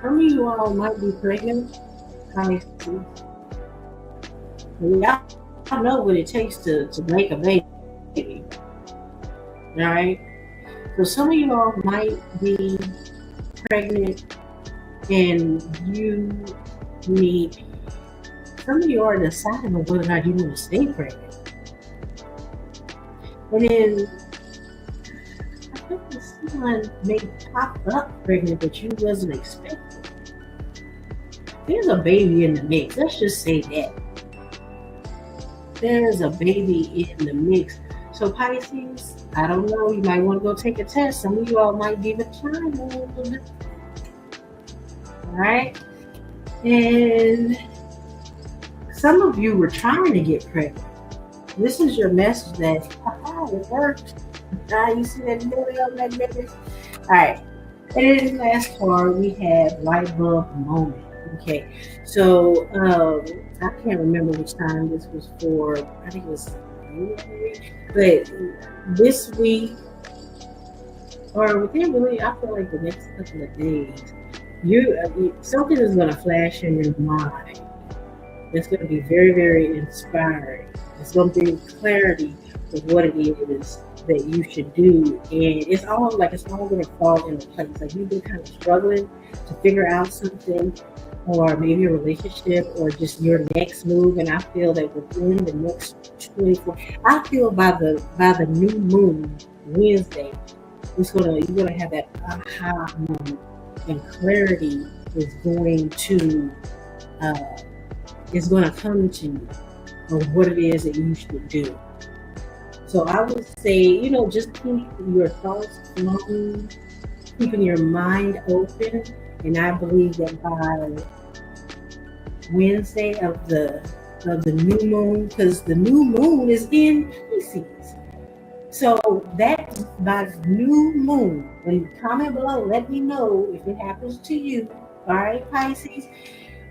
Some of you all might be pregnant. Y'all know what it takes to make a baby. All right. So some of you all might be pregnant, and some of you are deciding on whether or not you want to stay pregnant. And then I think someone may pop up pregnant that you wasn't expecting. There's a baby in the mix. Let's just say that. There's a baby in the mix. So Pisces, I don't know, you might want to go take a test. Some of you all might be behind a little bit. All right? And some of you were trying to get pregnant. This is your message that, it worked. You see that belly on that baby? All right. And in the last card, we have light bulb moment. Okay. So I can't remember which time this was for. I think it was, but this week, or within really, I feel like the next couple of days, something is going to flash in your mind. It's going to be very, very inspiring. It's going to bring clarity of what it is that you should do, and it's all going to fall into place. Like you've been kind of struggling to figure out something, or maybe a relationship, or just your next move. And I feel that within the next 24, I feel by the new moon Wednesday, you're gonna have that aha moment, and clarity is going to come to you on what it is that you should do. So I would say, just keep your thoughts flowing, keeping your mind open. And I believe that by Wednesday of the new moon, because the new moon is in Pisces. So that by new moon, and comment below, let me know if it happens to you. All right, Pisces,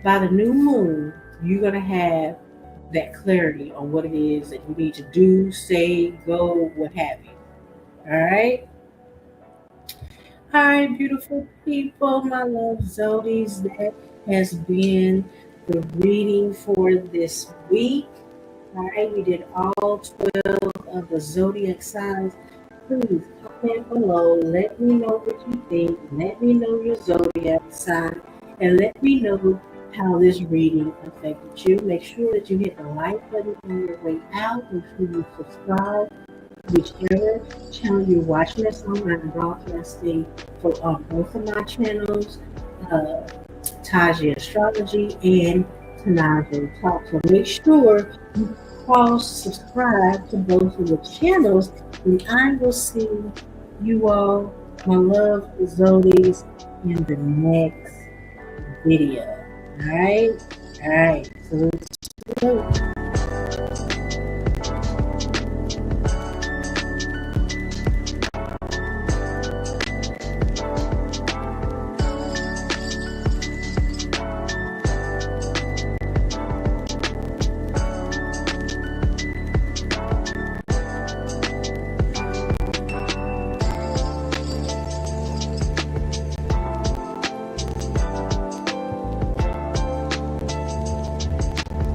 by the new moon, you're going to have that clarity on what it is that you need to do, say, go, what have you. All right? All right, beautiful people, my love Zodies, that has been the reading for this week. All right, we did all 12 of the Zodiac signs. Please comment below. Let me know what you think. Let me know your Zodiac sign. And let me know how this reading affected you. Make sure that you hit the like button on your way out. Make sure you subscribe, whichever channel you're watching this on. I'm broadcasting on both of my channels, Taji Astrology and Tanaja Talk. So make sure you cross-subscribe to both of the channels, and I will see you all, my love Zodies, in the next video. All right. So let's go.